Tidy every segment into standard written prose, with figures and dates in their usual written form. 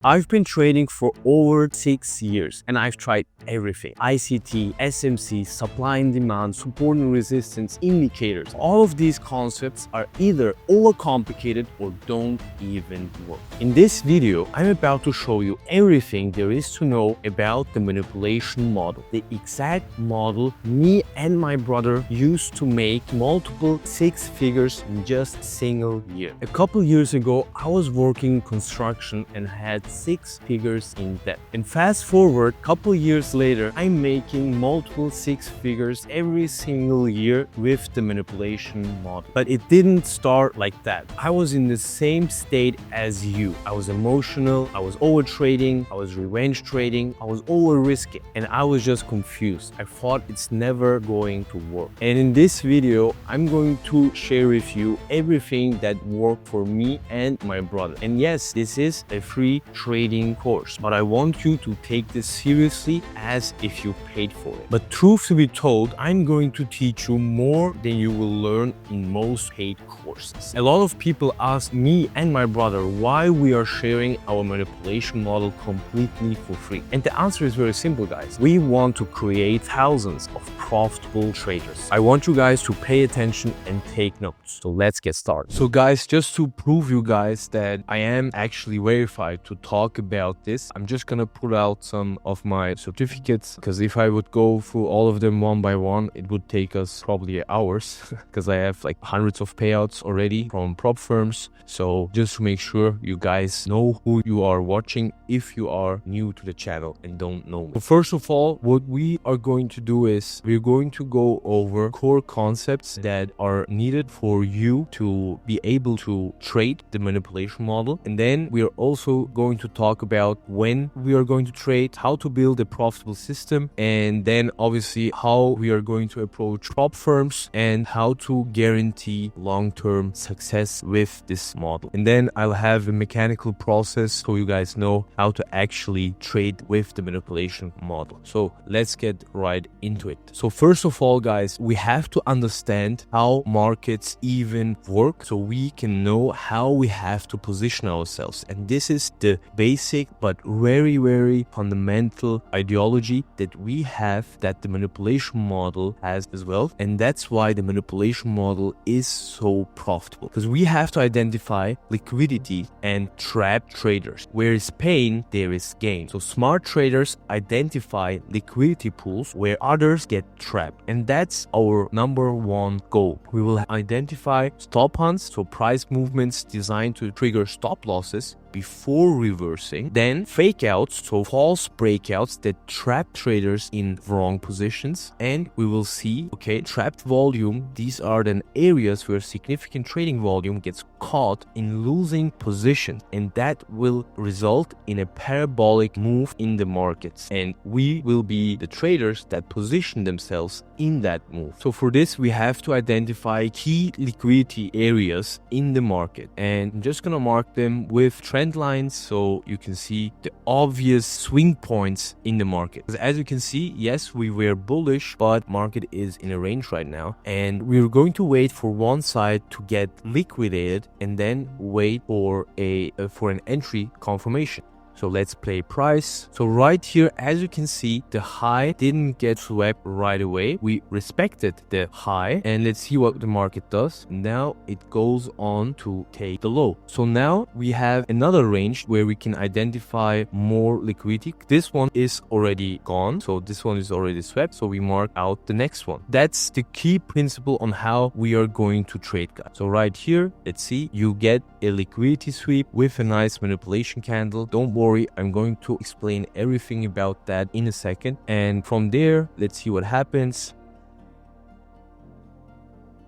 I've been trading for over 6 years and I've tried everything. ICT, SMC, supply and demand, support and resistance, indicators. All of these concepts are either overcomplicated or don't even work. In this video, I'm about to show you everything there is to know about the manipulation model. The exact model me and my brother used to make multiple 6 figures in just a single year. A couple years ago, I was working in construction and had 6 figures in debt. And fast forward, a couple years later, I'm making multiple 6 figures every single year with the manipulation model. But it didn't start like that. I was in the same state as you. I was emotional, I was over trading, I was revenge trading, I was over risking, and I was just confused. I thought it's never going to work. And in this video, I'm going to share with you everything that worked for me and my brother. And yes, this is a free trading course, but I want you to take this seriously as if you paid for it. But truth to be told, I'm going to teach you more than you will learn in most paid courses. A lot of people ask me and my brother why we are sharing our manipulation model completely for free. And the answer is very simple, guys. We want to create thousands of profitable traders. I want you guys to pay attention and take notes. So let's get started. So guys, just to prove you guys that I am actually verified to talk about this, I'm just gonna put out some of my certificates, because if I would go through all of them one by one, it would take us probably hours because I have like hundreds of payouts already from prop firms. So just to make sure you guys know who you are watching if you are new to the channel and don't know me. So first of all, what we are going to do is we're going to go over core concepts that are needed for you to be able to trade the manipulation model. And then we are also going to talk about when we are going to trade, how to build a profitable system, and then obviously how we are going to approach prop firms and how to guarantee long-term success with this model. And then I'll have a mechanical process so you guys know how to actually trade with the manipulation model. So let's get right into it. So first of all, guys, we have to understand how markets even work so we can know how we have to position ourselves. And this is the basic but very, very fundamental ideology that we have, that the manipulation model has as well. And that's why the manipulation model is so profitable, because we have to identify liquidity and trap traders. Where is pain, there is gain. So smart traders identify liquidity pools where others get trapped. And that's our number one goal. We will identify stop hunts, so price movements designed to trigger stop losses before reversing, then fake outs, so false breakouts that trap traders in wrong positions, and we will see, okay, trapped volume. These are then areas where significant trading volume gets caught in losing position, and that will result in a parabolic move in the markets, and we will be the traders that position themselves in that move. So for this, we have to identify key liquidity areas in the market, and I'm just gonna mark them with trend lines so you can see the obvious swing points in the market. As you can see, yes, we were bullish, but market is in a range right now, and we're going to wait for one side to get liquidated and then wait for an entry confirmation. So let's play price. So right here, as you can see, the high didn't get swept right away. We respected the high, and let's see what the market does. Now it goes on to take the low. So now we have another range where we can identify more liquidity. This one is already gone. So this one is already swept. So we mark out the next one. That's the key principle on how we are going to trade, guys. So right here, let's see, you get a liquidity sweep with a nice manipulation candle. Don't worry, I'm going to explain everything about that in a second. And from there, let's see what happens.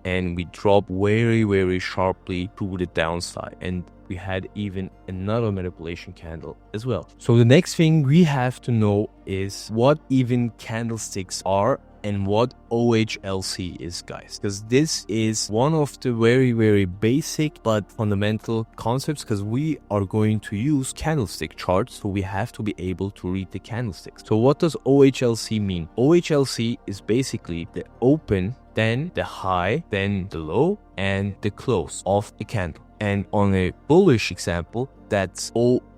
And we drop very, very sharply to the downside. And we had even another manipulation candle as well. So the next thing we have to know is what even candlesticks are and what OHLC is, guys, because this is one of the very, very basic but fundamental concepts, because we are going to use candlestick charts, so we have to be able to read the candlesticks. So what does OHLC mean? OHLC is basically the open, then the high, then the low, and the close of the candle. And on a bullish example, that's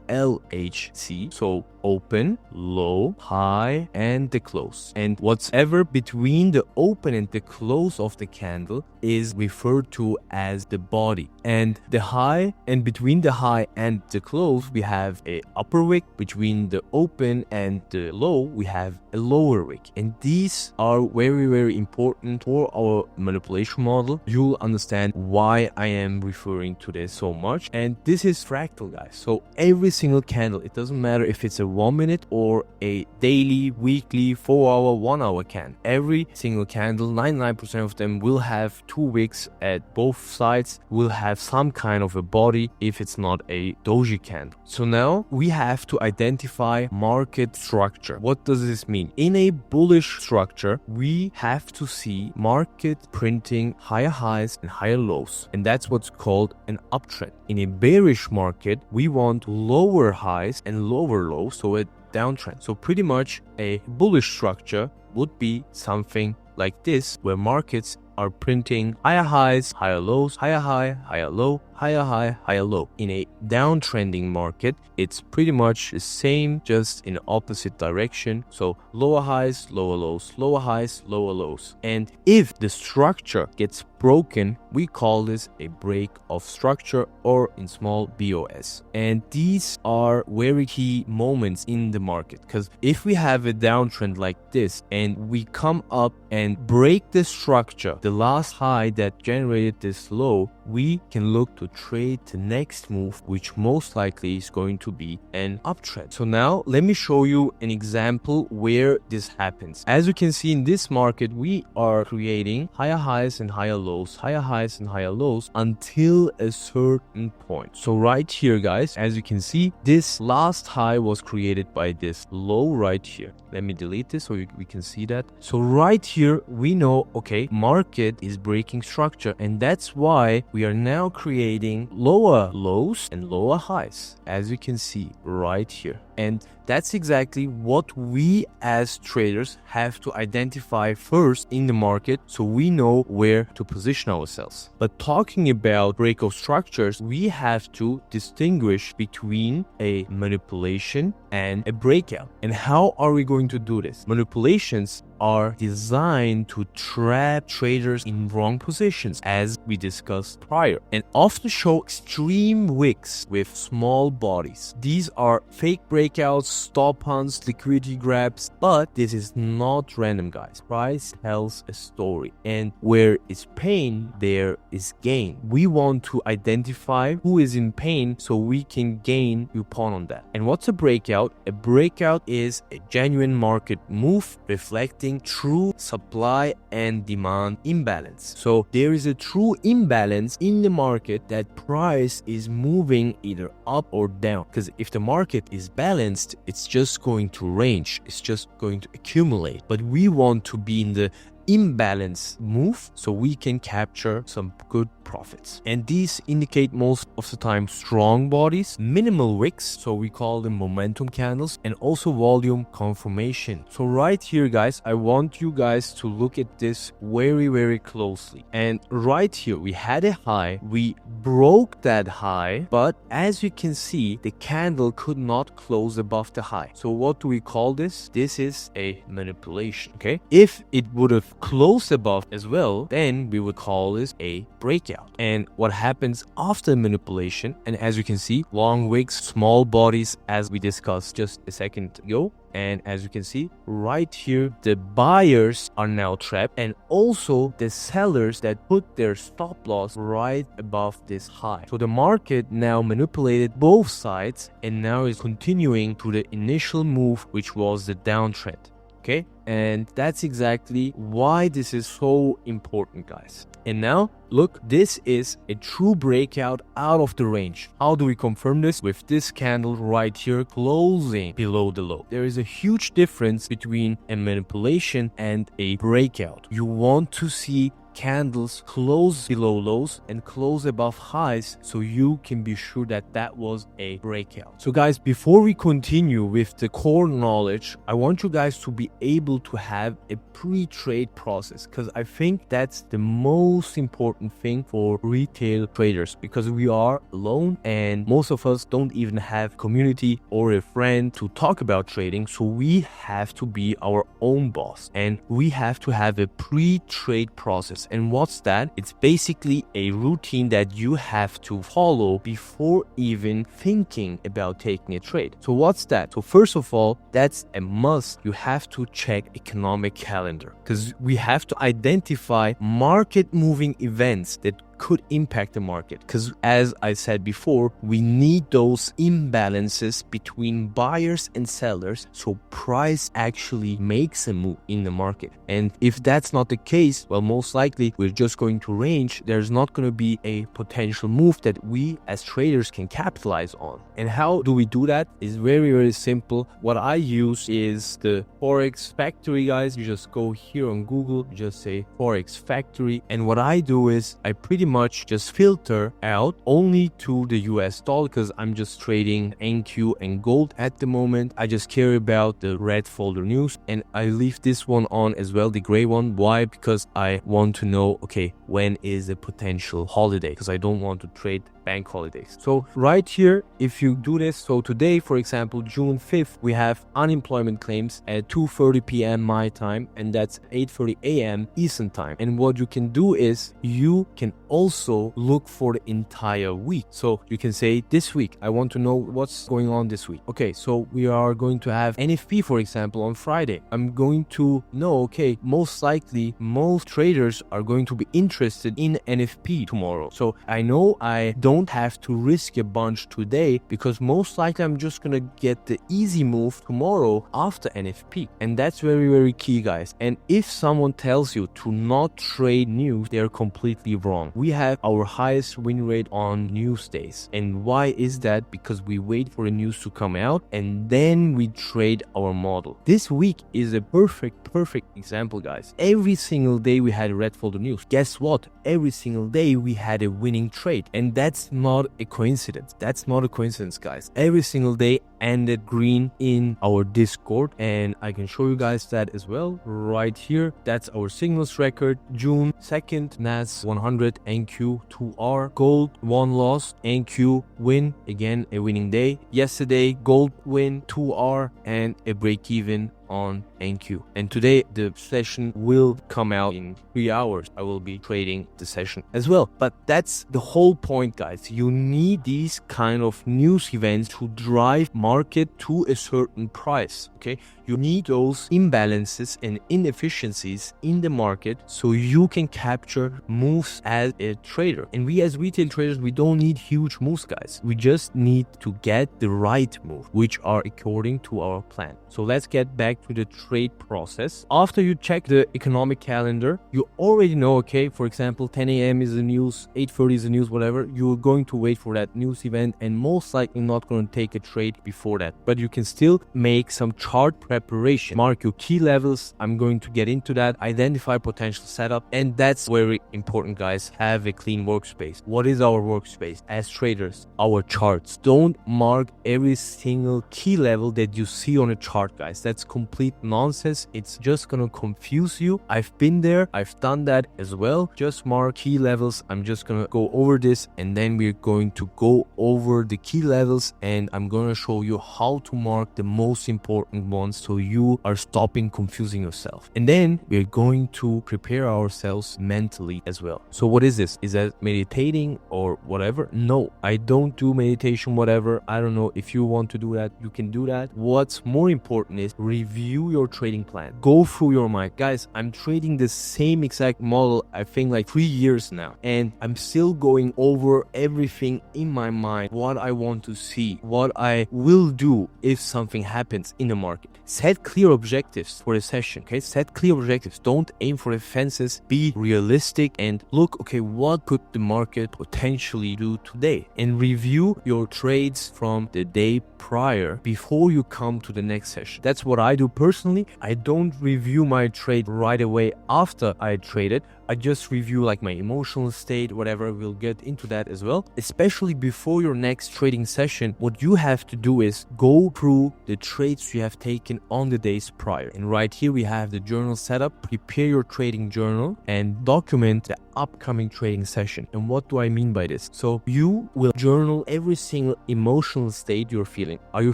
LHC. So open, low, high, and the close. And whatever between the open and the close of the candle is referred to as the body. And the high, and between the high and the close, we have a upper wick. Between the open and the low, we have a lower wick. And these are very, very important for our manipulation model. You'll understand why I am referring to this so much. And this is fractal, guys. So every single candle, it doesn't matter if it's a 1 minute or a daily, weekly, 4 hour, 1 hour candle. Every single candle, 99% of them will have 2 wicks at both sides, will have some kind of a body if it's not a doji candle. So now we have to identify market structure. What does this mean? In a bullish structure, we have to see market printing higher highs and higher lows. And that's what's called an uptrend. In a bearish market, we want lower highs and lower lows, so a downtrend. So pretty much a bullish structure would be something like this, where markets are printing higher highs, higher lows, higher high, higher low, higher high, higher low. In a downtrending market, it's pretty much the same, just in the opposite direction. So lower highs, lower lows, lower highs, lower lows. And if the structure gets broken, we call this a break of structure, or in small BOS. And these are very key moments in the market, because if we have a downtrend like this and we come up and break the structure, the last high that generated this low, we can look to trade the next move, which most likely is going to be an uptrend. So now let me show you an example where this happens. As you can see in this market, we are creating higher highs and higher lows, higher highs and higher lows until a certain point. So right here, guys, as you can see, this last high was created by this low right here. Let me delete this so we can see that. So right here, we know, okay, market is breaking structure, and that's why we are now creating lower lows and lower highs, as you can see right here. And that's exactly what we as traders have to identify first in the market, so we know where to position ourselves. But talking about breakout structures, we have to distinguish between a manipulation and a breakout. And how are we going to do this? Manipulations are designed to trap traders in wrong positions, as we discussed prior, and often show extreme wicks with small bodies. These are fake breakouts, stop hunts, liquidity grabs, but this is not random, guys. Price tells a story, and where is pain, there is gain. We want to identify who is in pain so we can gain upon on that. And what's a breakout? A breakout is a genuine market move reflecting true supply and demand imbalance. So there is a true imbalance in the market that price is moving either up or down, because if the market is balanced, it's just going to range, it's just going to accumulate. But we want to be in the imbalance move so we can capture some good profits. And these indicate most of the time strong bodies, minimal wicks, so we call them momentum candles, and also volume confirmation. So right here, guys, I want you guys to look at this very, very closely. And right here, we had a high, we broke that high, but as you can see, the candle could not close above the high. So what do we call this? This is a manipulation, okay? If it would have closed above as well, then we would call this a breakout. And what happens after manipulation, and as you can see, long wicks, small bodies, as we discussed just a second ago. And as you can see right here, the buyers are now trapped, and also the sellers that put their stop loss right above this high. So the market now manipulated both sides and now is continuing to the initial move, which was the downtrend. Okay, and that's exactly why this is so important, guys. And now look, this is a true breakout out of the range. How do we confirm this? With this candle right here closing below the low. There is a huge difference between a manipulation and a breakout. You want to see candles close below lows and close above highs, so you can be sure that that was a breakout. So guys, before we continue with the core knowledge, I want you guys to be able to have a pre-trade process, because I think that's the most important thing for retail traders, because we are alone and most of us don't even have community or a friend to talk about trading. So we have to be our own boss and we have to have a pre-trade process. And what's that? It's basically a routine that you have to follow before even thinking about taking a trade. So what's that? So first of all, that's a must. You have to check economic calendar, because we have to identify market moving events that could impact the market, because as I said before, we need those imbalances between buyers and sellers so price actually makes a move in the market. And if that's not the case, well, most likely we're just going to range. There's not going to be a potential move that we as traders can capitalize on. And how do we do that? It's very, very simple. What I use is the Forex Factory, guys. You just go here on Google, just say Forex Factory, and what I do is I pretty much just filter out only to the US dollar, because I'm just trading NQ and gold at the moment. I just care about the red folder news, and I leave this one on as well, the gray one. Why? Because I want to know, okay, when is a potential holiday, because I don't want to trade bank holidays. So right here, if you do this, so today, for example, June 5th, we have unemployment claims at 2:30 p.m. my time, and that's 8:30 a.m. Eastern time. And what you can do is you can also look for the entire week. So you can say, this week, I want to know what's going on this week. Okay, so we are going to have NFP, for example, on Friday. I'm going to know, okay, most likely most traders are going to be interested in NFP tomorrow. So I know I don't have to risk a bunch today, because most likely I'm just gonna get the easy move tomorrow after NFP. And that's very, very key, guys. And if someone tells you to not trade news, they're completely wrong. We have our highest win rate on news days. And why is that? Because we wait for the news to come out and then we trade our model. This week is a perfect example, guys. Every single day we had a red folder news. Guess what? Every single day we had a winning trade. And that's not a coincidence. That's not a coincidence, guys. Every single day ended green in our Discord, and I can show you guys that as well right here. That's our signals record. June 2nd, NAS 100, NQ 2R, gold 1 loss, NQ win, again a winning day. Yesterday, gold win 2R and a break even on NQ. And today the session will come out in 3 hours. I will be trading the session as well. But that's the whole point, guys. You need these kind of news events to drive market to a certain price. Okay, you need those imbalances and inefficiencies in the market so you can capture moves as a trader. And we as retail traders, we don't need huge moves, guys. We just need to get the right move, which are according to our plan. So let's get back to the trade process. After you check the economic calendar, you already know, okay, for example, 10 a.m. is the news, 8:30 is the news, whatever. You're going to wait for that news event and most likely not going to take a trade before that. But you can still make some chart preparation. Mark your key levels. I'm going to get into that. Identify potential setup. And that's very important, guys. Have a clean workspace. What is our workspace? As traders, our charts. Don't mark every single key level that you see on a chart, guys. That's complete nonsense. It's just gonna confuse you. I've been there. I've done that as well. Just mark key levels. I'm just gonna go over this and then we're going to go over the key levels and I'm gonna show you how to mark the most important ones so you are stopping confusing yourself. And then we're going to prepare ourselves mentally as well. So what is this? Is that meditating or whatever? No, I don't do meditation, whatever. I don't know. If you want to do that, you can do that. What's more important is review your trading plan. Go through your mind. Guys, I'm trading the same exact model, I think like 3 years now. And I'm still going over everything in my mind, what I want to see, what I will do if something happens in the market. Set clear objectives for the session, okay? Set clear objectives. Don't aim for the fences. Be realistic and look, okay, what could the market potentially do today? And review your trades from the day prior before you come to the next session. That's what I do personally. I don't review my trade right away after I traded, I just review like my emotional state, whatever. We'll get into that as well. Especially before your next trading session, what you have to do is go through the trades you have taken on the days prior. And right here we have the journal setup. Prepare your trading journal and document the upcoming trading session. And what do I mean by this? So you will journal every single emotional state you're feeling. Are you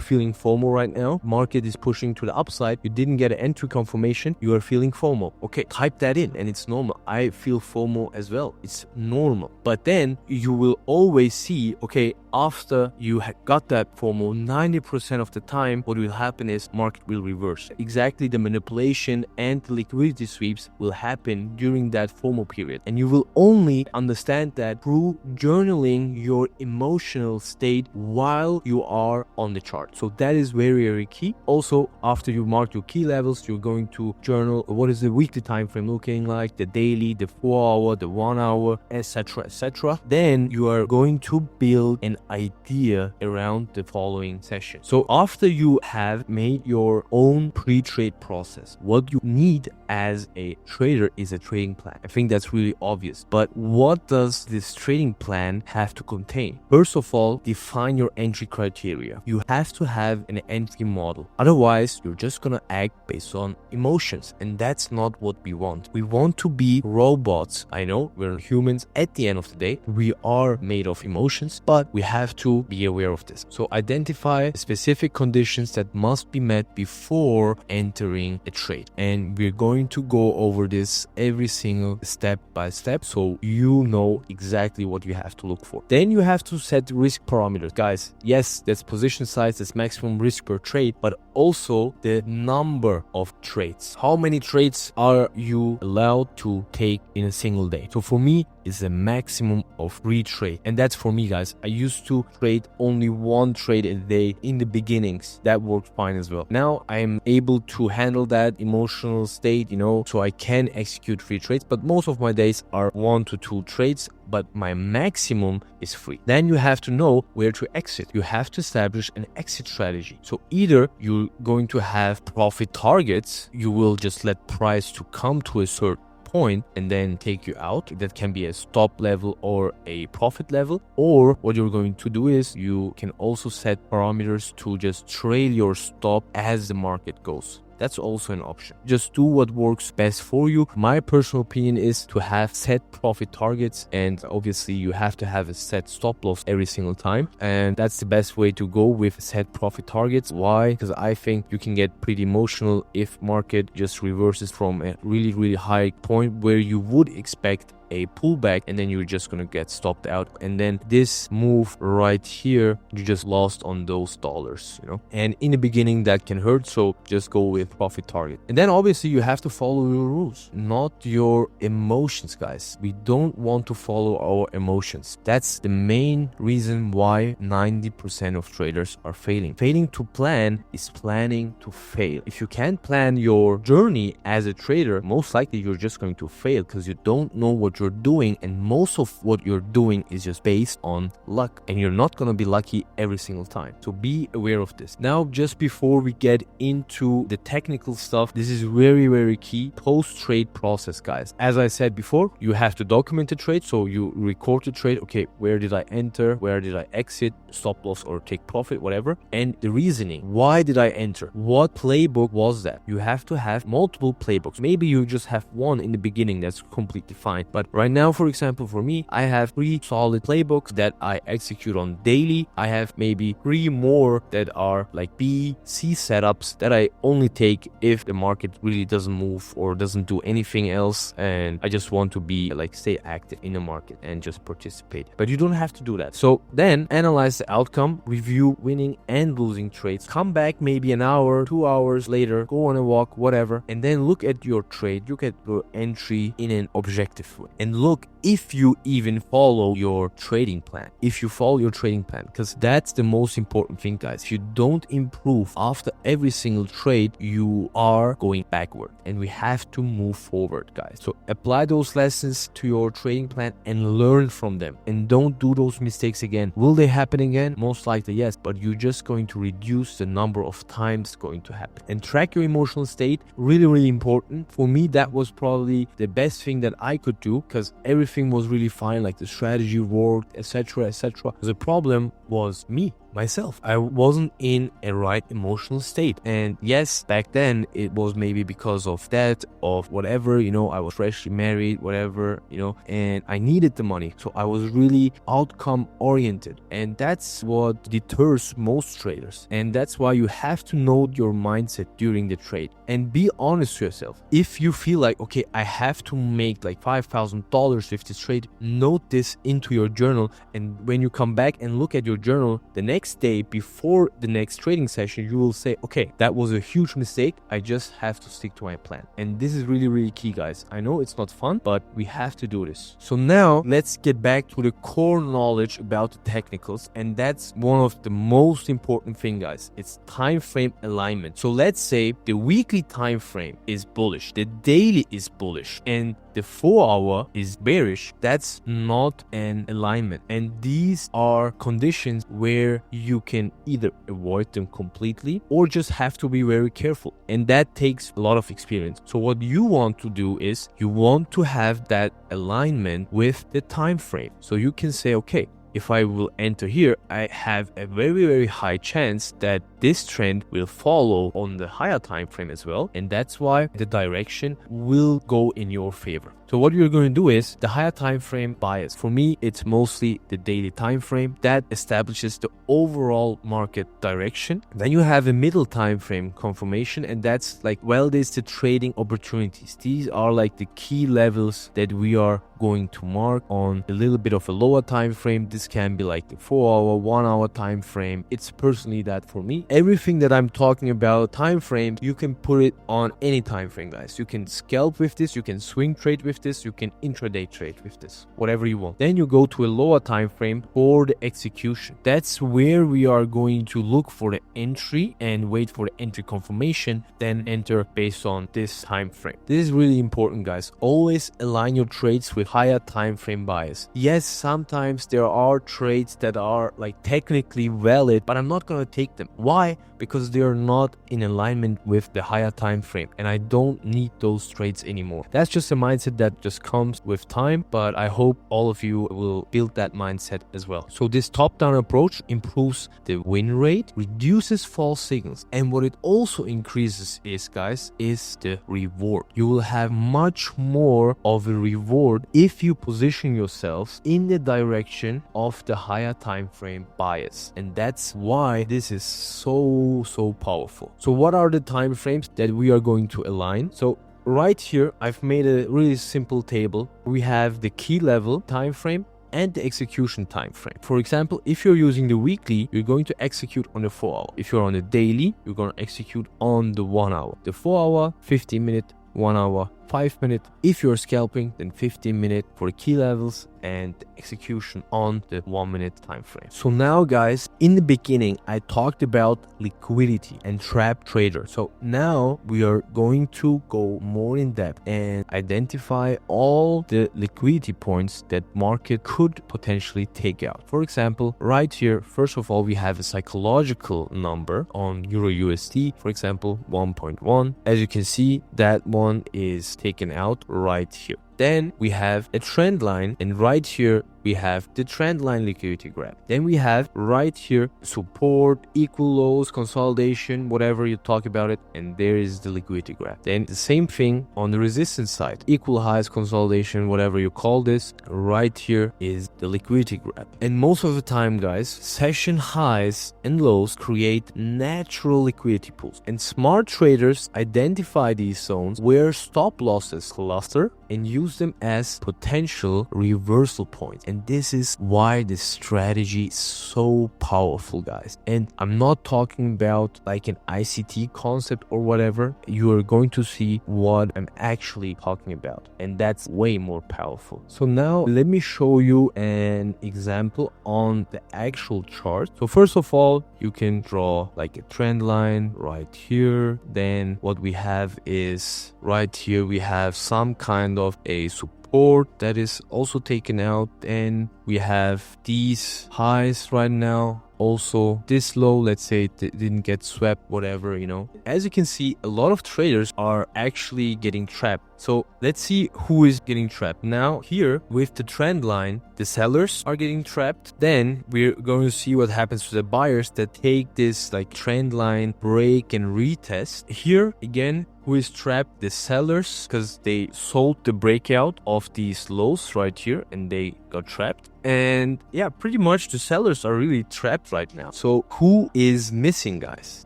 feeling FOMO right now? Market is pushing to the upside. You didn't get an entry confirmation. You are feeling FOMO. Okay, type that in and it's normal. I feel FOMO as well. It's normal. But then you will always see, okay, after you got that FOMO, 90% of the time, what will happen is market will reverse. Exactly, the manipulation and the liquidity sweeps will happen during that FOMO period. And you will only understand that through journaling your emotional state while you are on the chart. So that is very, very key. Also, after you mark your key levels, you're going to journal what is the weekly time frame looking like, the daily, the 4 hour, the 1 hour, etc., etc. Then you are going to build an idea around the following session. So after you have made your own pre-trade process, what you need as a trader is a trading plan. I think that's really obvious. But what does this trading plan have to contain? First of all, define your entry criteria. You have to have an entry model. Otherwise, you're just gonna act based on emotions. And that's not what we want. We want to be robots. I know we're humans. At the end of the day, we are made of emotions, but we have to be aware of this. So identify specific conditions that must be met before entering a trade. And we're going to go over this every single step by step so you know exactly what you have to look for. Then you have to set risk parameters. Guys, yes, that's position size, that's maximum risk per trade, but also the number of trades. How many trades are you allowed to take in a single day? So for me, it's a maximum of 3 trades. And that's for me, guys. I used to trade only 1 trade a day in the beginnings. That worked fine as well. Now I am able to handle that emotional state, so I can execute 3 trades, but most of my days are 1 to 2 trades, but my maximum is 3. Then you have to know where to exit. You have to establish an exit strategy. So either you're going to have profit targets, you will just let price to come to a certain point and then take you out. That can be a stop level or a profit level. Or what you're going to do is you can also set parameters to just trail your stop as the market goes. That's also an option. Just do what works best for you. My personal opinion is to have set profit targets, and obviously you have to have a set stop loss every single time. And that's the best way to go with set profit targets. Why? Because I think you can get pretty emotional if market just reverses from a really, really high point where you would expect a pullback, and then you're just gonna get stopped out, and then this move right here, you just lost on those dollars, and in the beginning that can hurt. So just go with profit target, and then obviously you have to follow your rules, not your emotions, guys. We don't want to follow our emotions. That's the main reason why 90% of traders are failing. Failing to plan is planning to fail. If you can't plan your journey as a trader, most likely you're just going to fail because you don't know what you're doing, and most of what you're doing is just based on luck, and you're not going to be lucky every single time. So be aware of this. Now, just before we get into the technical stuff, this is very, very key. Post-trade process, guys. As I said before, you have to document the trade. So you record the trade. Okay, where did I enter? Where did I exit? Stop loss or take profit, whatever. And the reasoning. Why did I enter? What playbook was that? You have to have multiple playbooks. Maybe you just have one in the beginning. That's completely fine. But right now, for example, for me, I have 3 solid playbooks that I execute on daily. I have maybe 3 more that are like B, C setups that I only take if the market really doesn't move or doesn't do anything else, and I just want to be like stay active in the market and just participate. But you don't have to do that. So then analyze the outcome, review winning and losing trades, come back maybe an hour, 2 hours later, go on a walk, whatever, and then look at your trade, look at your entry in an objective way. and look if you even follow your trading plan. If you follow your trading plan, because that's the most important thing, guys. If you don't improve after every single trade, you are going backward, and we have to move forward, guys. So apply those lessons to your trading plan and learn from them, and don't do those mistakes again. Will they happen again? Most likely yes, but you're just going to reduce the number of times it's going to happen. And track your emotional state. Really important. For me, that was probably the best thing that I could do, because everything was really fine, like the strategy worked, etc. The problem was myself. I wasn't in a right emotional state. And yes, back then it was maybe because of that, of whatever, I was freshly married, whatever, and I needed the money. So I was really outcome oriented. And that's what deters most traders. And that's why you have to know your mindset during the trade and be honest to yourself. If you feel like, okay, I have to make like $5,000 with this trade, note this into your journal. And when you come back and look at your journal the next day before the next trading session, you will say, okay, that was a huge mistake. I just have to stick to my plan. And this is really key, guys. I know it's not fun, but we have to do this. So now let's get back to the core knowledge about the technicals. And that's one of the most important thing, guys. It's time frame alignment. So let's say the weekly time frame is bullish, the daily is bullish, and the 4 hour is bearish. That's not an alignment. And these are conditions where you can either avoid them completely or just have to be very careful. And that takes a lot of experience. So what you want to do is you want to have that alignment with the time frame. So you can say, okay, if I will enter here, I have a very high chance that this trend will follow on the higher time frame as well. And that's why the direction will go in your favor. So what you're going to do is the higher time frame bias. For me, it's mostly the daily time frame that establishes the overall market direction. Then you have a middle time frame confirmation, and that's like well-listed trading opportunities. These are like the key levels that we are going to mark on a little bit of a lower time frame. This can be like the 4 hour, 1 hour time frame. It's personally that for me. Everything that I'm talking about time frames, you can put it on any time frame, guys. You can scalp with this, you can swing trade with this, you can intraday trade with this, whatever you want. Then you go to a lower time frame for the execution. That's where we are going to look for the entry and wait for the entry confirmation, then enter based on this time frame. This is really important, guys. Always align your trades with higher time frame bias. Yes, sometimes there are trades that are like technically valid, but I'm not going to take them. Why? Because they are not in alignment with the higher time frame, and I don't need those trades anymore. That's just a mindset that just comes with time, but I hope all of you will build that mindset as well. So this top-down approach improves the win rate, reduces false signals, and what it also increases is, guys, is the reward. You will have much more of a reward if you position yourselves in the direction of the higher time frame bias, and that's why this is so powerful. So what are the time frames that we are going to align? So right here, I've made a really simple table. We have the key level time frame and the execution time frame. For example, if you're using the weekly, you're going to execute on the 4 hour. If you're on the daily, you're going to execute on the 1 hour. The 4 hour, 15 minute, 1 hour, 5 minute. If you're scalping, then 15 minute for the key levels and execution on the 1 minute time frame. So now, guys, in the beginning, I talked about liquidity and trap trader. So now we are going to go more in depth and identify all the liquidity points that market could potentially take out. For example, right here, first of all, we have a psychological number on Euro USD, for example, 1.1. As you can see, that one is taken out right here. Then we have a trend line, and right here we have the trend line liquidity grab. Then we have right here support, equal lows, consolidation, whatever you talk about it, and there is the liquidity grab. Then the same thing on the resistance side, equal highs, consolidation, whatever you call this, right here is the liquidity grab. And most of the time, guys, session highs and lows create natural liquidity pools, and smart traders identify these zones where stop losses cluster and use use them as potential reversal points. And this is why this strategy is so powerful, guys. And I'm not talking about like an ICT concept or whatever. You are going to see what I'm actually talking about, and that's way more powerful. So now let me show you an example on the actual chart. So first of all, you can draw like a trend line right here. Then what we have is right here we have some kind of a support that is also taken out, and we have these highs right now. Also this low, let's say it didn't get swept, whatever, you know. As you can see, a lot of traders are actually getting trapped. So let's see who is getting trapped. Now here with the trend line, the sellers are getting trapped. Then we're going to see what happens to the buyers that take this like trend line break and retest. Here again, who is trapped? The sellers, because they sold the breakout of these lows right here and they got trapped. And yeah, pretty much the sellers are really trapped right now. So who is missing, guys?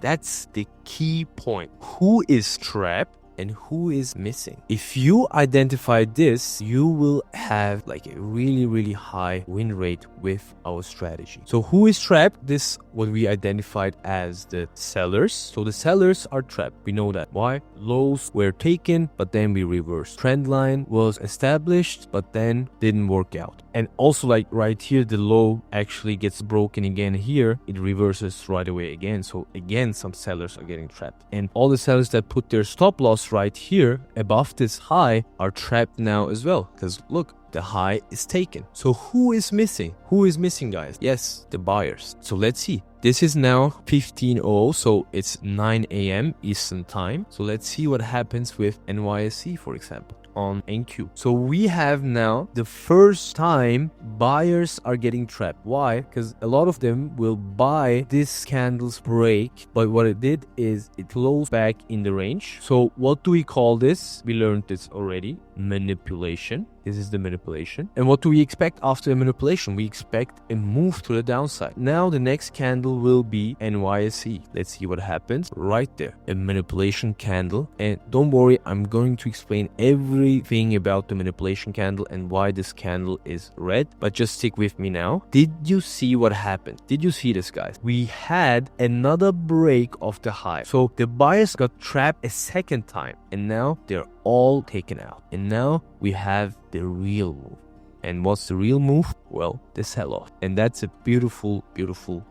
That's the key point. Who is trapped and who is missing? If you identify this, you will have like a really high win rate with our strategy. So who is trapped? This what we identified as the sellers. So the sellers are trapped. We know that. Why? Lows were taken, but then we reversed. Trend line was established, but then didn't work out. And also like right here, the low actually gets broken again here. It reverses right away again. So again, some sellers are getting trapped. And all the sellers that put their stop loss right here above this high are trapped now as well. Because look, the high is taken. So who is missing? Who is missing, guys? Yes, the buyers. So let's see. This is now 15:00, so it's 9 a.m. Eastern time. So let's see what happens with NYSE, for example, on NQ. So we have now the first time buyers are getting trapped. Why? Because a lot of them will buy this candle's break, but what it did is it closed back in the range. So what do we call this? We learned this already. Manipulation. This is the manipulation. And what do we expect after the manipulation? We expect a move to the downside. Now the next candle will be NYSE. Let's see what happens right there. A manipulation candle. And don't worry, I'm going to explain everything about the manipulation candle and why this candle is red. But just stick with me now. Did you see what happened? Did you see this, guys? We had another break of the high. So the buyers got trapped a second time. And now they're all taken out. And now we have the real move. And what's the real move? Well, the sell-off. And that's a beautiful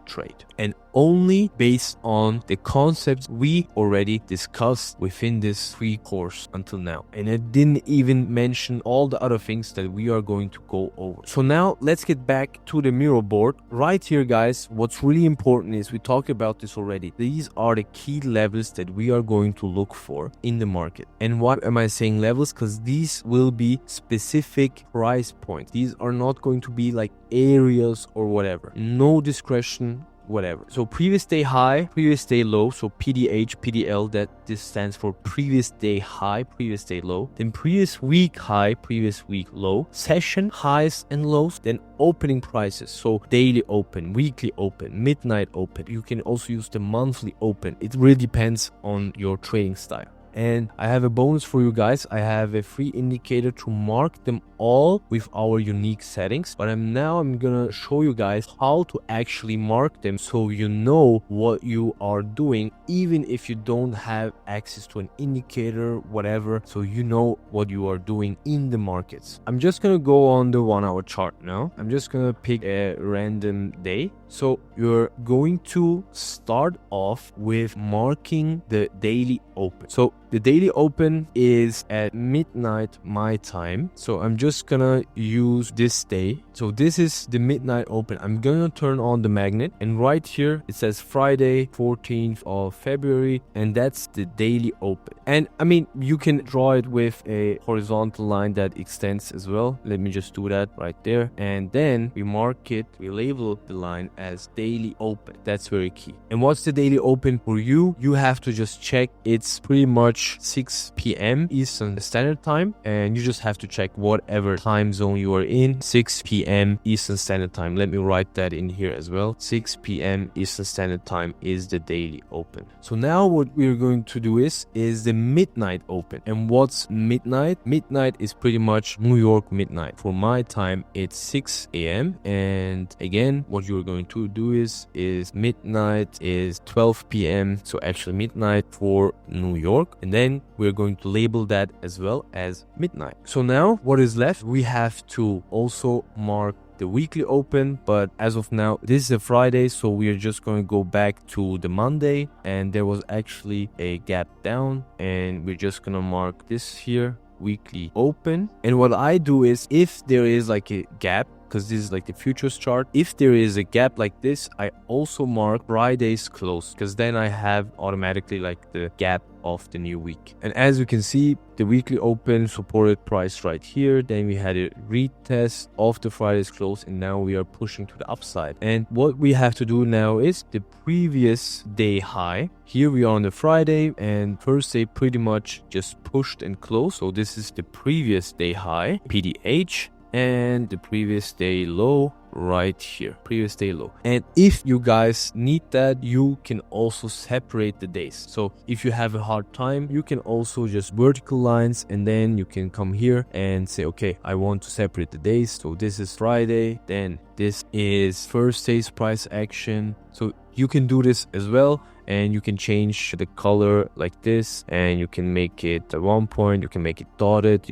trade. And only based on the concepts we already discussed within this free course until now. And I didn't even mention all the other things that we are going to go over. So now let's get back to the mirror board. Right here, guys, what's really important is we talked about this already. These are the key levels that we are going to look for in the market. And why am I saying levels? Because these will be specific price points. These are not going to be like areas or whatever. No discretion, whatever. So previous day high, previous day low. So PDH, PDL, that this stands for previous day high, previous day low. Then previous week high, previous week low. Session highs and lows. Then opening prices. So daily open, weekly open, midnight open. You can also use the monthly open. It really depends on your trading style. And I have a bonus for you guys. I have a free indicator to mark them all with our unique settings. But I'm gonna show you guys how to actually mark them so you know what you are doing, even if you don't have access to an indicator, whatever. So you know what you are doing in the markets. I'm just gonna go on the 1 hour chart now. I'm just gonna pick a random day. So you're going to start off with marking the daily open. So the daily open is at midnight my time. So I'm just gonna use this day. So this is the midnight open. I'm gonna turn on the magnet, and right here it says Friday 14th of February, and that's the daily open. And I mean, you can draw it with a horizontal line that extends as well. Let me just do that right there. And then we mark it, we label the line as daily open. That's very key. And what's the daily open for you? You have to just check. It's pretty much 6 p.m. Eastern Standard Time, and you just have to check whatever time zone you are in. 6 p.m. p.m. Eastern Standard Time. Let me write that in here as well. 6 p.m. Eastern Standard Time is the daily open. So now what we're going to do is the midnight open. And what's midnight? Midnight is pretty much New York midnight. For my time, it's 6 a.m. And again, what you're going to do is midnight is 12 p.m. So actually midnight for New York. And then we're going to label that as well as midnight. So now what is left? We have to also mark the weekly open, but as of now this is a Friday, so we are just going to go back to the Monday, and there was actually a gap down, and we're just gonna mark this here, weekly open. And what I do is, if there is like a gap, because this is like the futures chart, if there is a gap like this, I also mark Friday's close, because then I have automatically like the gap of the new week. And as you can see, the weekly open supported price right here. Then we had a retest of the Friday's close, and now we are pushing to the upside. And what we have to do now is the previous day high. Here we are on the Friday, and Thursday pretty much just pushed and closed. So this is the previous day high, PDH, and the previous day low right here, previous day low. And if you guys need that, you can also separate the days. So if you have a hard time, you can also just vertical lines, and then you can come here and say, okay, I want to separate the days. So this is Friday, then this is Thursday's price action. So you can do this as well, and you can change the color like this, and you can make it at one point, you can make it dotted,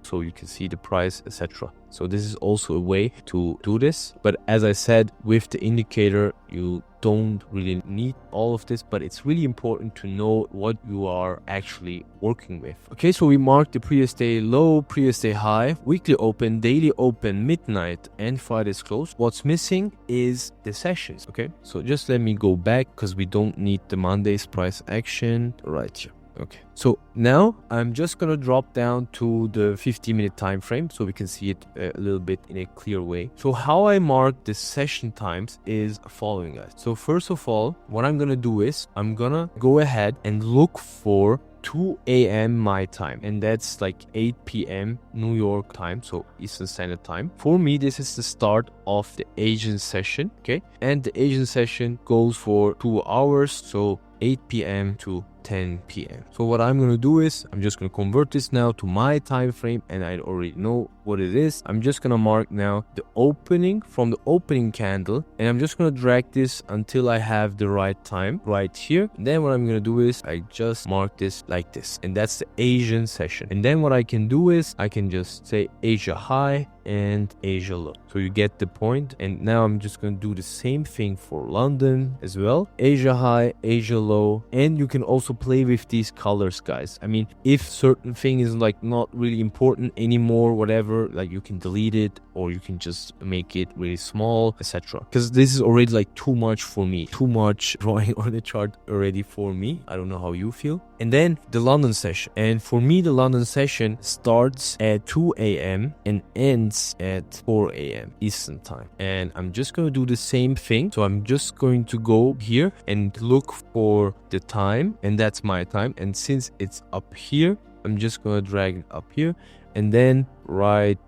so you can see the price, etc. So this is also a way to do this. But as I said, with the indicator, you don't really need all of this, but it's really important to know what you are actually working with. Okay, so we marked the previous day low, previous day high, weekly open, daily open, midnight, and Friday's close. What's missing is the sessions. Okay, so just let me go back, because we don't need the Monday's price action right here. Okay, so now I'm just gonna drop down to the 50-minute time frame so we can see it a little bit in a clear way. So how I mark the session times is following, guys. So first of all, what I'm gonna do is I'm gonna go ahead and look for 2 a.m. my time, and that's like 8 p.m. New York time, so Eastern Standard Time. For me, this is the start of the Asian session, okay? And the Asian session goes for 2 hours, so 8 p.m. to 10 p.m. So what I'm gonna do is I'm just gonna convert this now to my time frame, and I already know what it is. I'm just gonna mark now the opening from the opening candle, and I'm just gonna drag this until I have the right time right here. And then what I'm gonna do is I just mark this like this, and that's the Asian session. And then what I can do is I can just say Asia high and Asia low. So you get the point. And now I'm just going to do the same thing for London as well. Asia high, Asia low. And you can also play with these colors, guys. I mean, if certain thing is like not really important anymore, whatever, like you can delete it, or you can just make it really small, etc. Because this is already like too much for me, too much drawing on the chart already for me. I don't know how you feel. And then the London session. And for me, the London session starts at 2 a.m. and ends at 4 a.m. Eastern time. And I'm just going to do the same thing. So I'm just going to go here and look for the time, and that's my time. And since it's up here, I'm just going to drag it up here and then right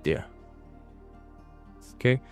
there. Okay,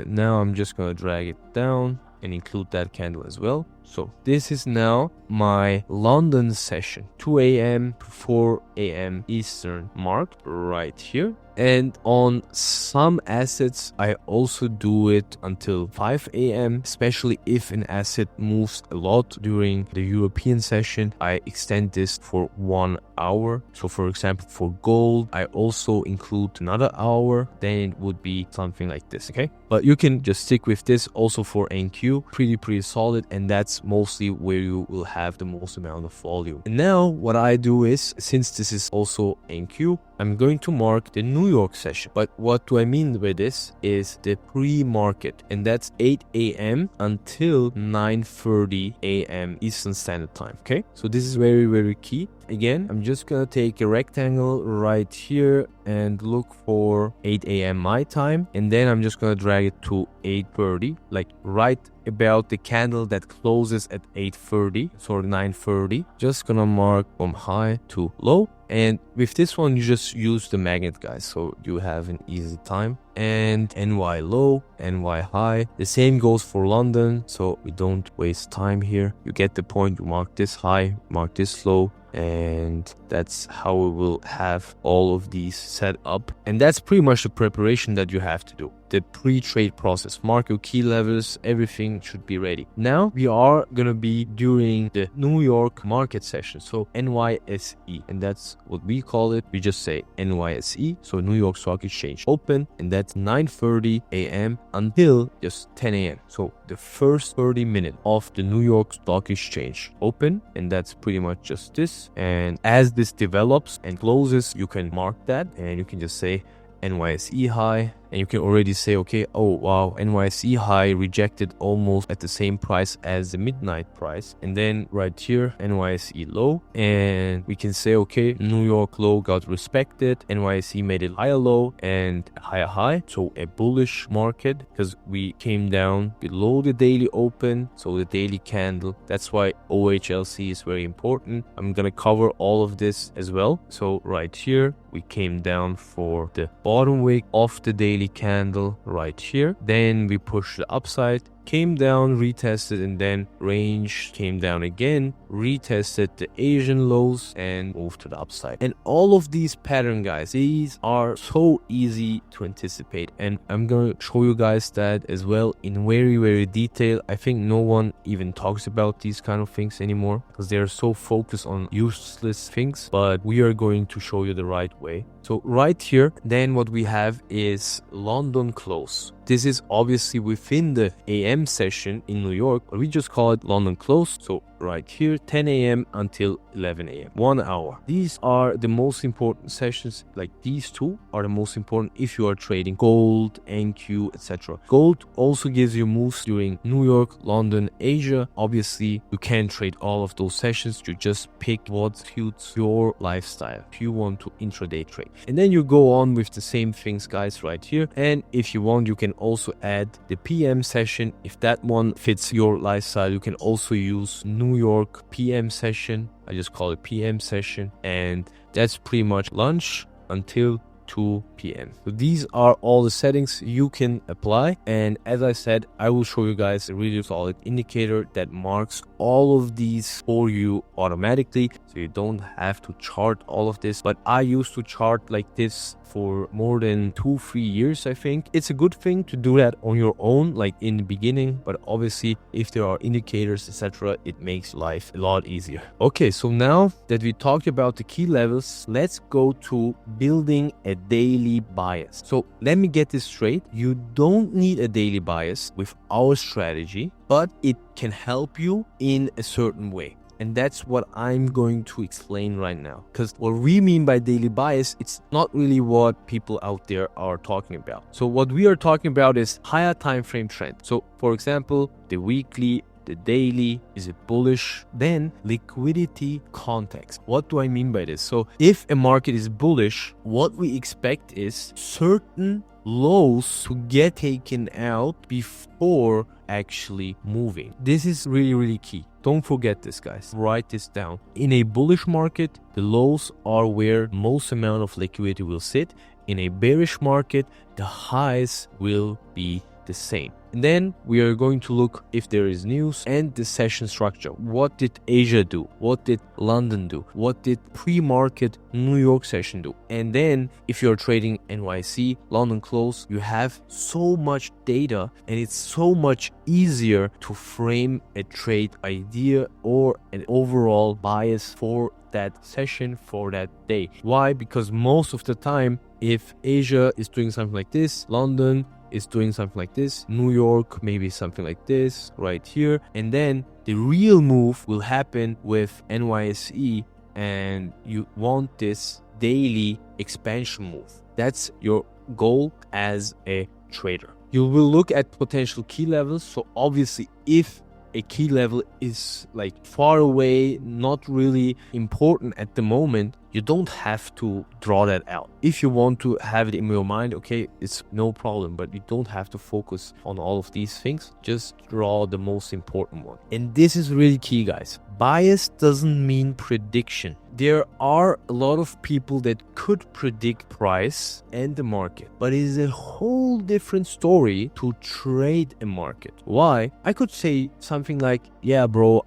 now I'm just going to drag it down and include that candle as well. So this is now my London session, 2 a.m. to 4 a.m. Eastern, marked right here. And on some assets, I also do it until 5 a.m., especially if an asset moves a lot during the European session. I extend this for 1 hour. So for example, for gold, I also include another hour. Then it would be something like this, okay? But you can just stick with this also for NQ. Pretty solid, and that's mostly where you will have the most amount of volume. And now what I do is, since this is also NQ, I'm going to mark the New York session. But what do I mean by this is the pre-market, and that's 8 a.m. until 9:30 a.m. Eastern Standard Time. Okay, so this is very key. Again, I'm just gonna take a rectangle right here and look for 8 a.m. my time, and then I'm just gonna drag it to 8:30, like right about the candle that closes at 8:30, so 9:30. Just gonna mark from high to low, And with this one, you just use the magnet, guys. So you have an easy time. And NY low, NY high. The same goes for London. So we don't waste time here. You get the point. You mark this high, mark this low. And that's how we will have all of these set up. And that's pretty much the preparation that you have to do. The pre-trade process. Mark your key levels. Everything should be ready. Now we are going to be during the New York market session. So NYSE. And that's what we call it. We just say NYSE. So New York Stock Exchange open. And that's 9:30 a.m. until just 10 a.m. So the first 30 minutes of the New York Stock Exchange open. And that's pretty much just this. And as this develops and closes, you can mark that and you can just say NYSE high. And you can already say, okay, oh wow, NYSE high rejected almost at the same price as the midnight price. And then right here, NYSE low. And we can say, okay, New York low got respected. NYSE made it higher low and higher high. So a bullish market because we came down below the daily open. So the daily candle. That's why OHLC is very important. I'm going to cover all of this as well. So right here, we came down for the bottom wick of the daily candle right here. Then we pushed the upside, came down, retested, and then range came down again, retested the Asian lows and moved to the upside. And all of these pattern, guys, these are so easy to anticipate. And I'm going to show you guys that as well in very detail. I think no one even talks about these kind of things anymore because they're so focused on useless things, but we are going to show you the right way. So right here, then what we have is London close. This is obviously within the AM session in New York, but we just call it London close. So right here, 10 a.m. until 11 a.m. 1 hour. These are the most important sessions. Like these two are the most important if you are trading gold, NQ, etc. Gold also gives you moves during New York, London, Asia. Obviously, you can trade all of those sessions. You just pick what suits your lifestyle if you want to intraday trade. And then you go on with the same things, guys, right here. And if you want, you can also add the PM session. If that one fits your lifestyle, you can also use New York PM session. I just call it PM session. And that's pretty much lunch until 2 p.m. So these are all the settings you can apply. And as I said, I will show you guys a really solid indicator that marks all of these for you automatically. So you don't have to chart all of this. But I used to chart like this for more than 2-3 years. I think it's a good thing to do that on your own, like in the beginning, but obviously if there are indicators, etc., it makes life a lot easier. Okay, so now that we talked about the key levels, let's go to building a daily bias. So let me get this straight. You don't need a daily bias with our strategy, but it can help you in a certain way. And that's what I'm going to explain right now. Because what we mean by daily bias, it's not really what people out there are talking about. So what we are talking about is higher time frame trend. So for example, the weekly, the daily, is it bullish? Then liquidity context. What do I mean by this? So if a market is bullish, what we expect is certain lows to get taken out before actually moving. This is really key. Don't forget this, guys. Write this down. In a bullish market, the lows are where most amount of liquidity will sit. In a bearish market, the highs will be the same. And then we are going to look if there is news and the session structure. What did Asia do? What did London do? What did pre-market New York session do? And then if you're trading NYC, London close, you have so much data and it's so much easier to frame a trade idea or an overall bias for that session, for that day. Why? Because most of the time, if Asia is doing something like this, London is doing something like this, New York maybe something like this right here, and then the real move will happen with NYSE, and you want this daily expansion move. That's your goal as a trader. You will look at potential key levels. So obviously if a key level is like far away, not really important at the moment, you don't have to draw that out. If you want to have it in your mind, okay, it's no problem, but you don't have to focus on all of these things. Just draw the most important one. And this is really key, guys. Bias doesn't mean prediction. There are a lot of people that could predict price and the market, but it is a whole different story to trade a market. Why? I could say something like, yeah, bro,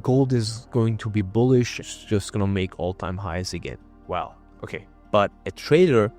gold is going to be bullish. It's just gonna make all-time highs again. Wow. Okay. But a trader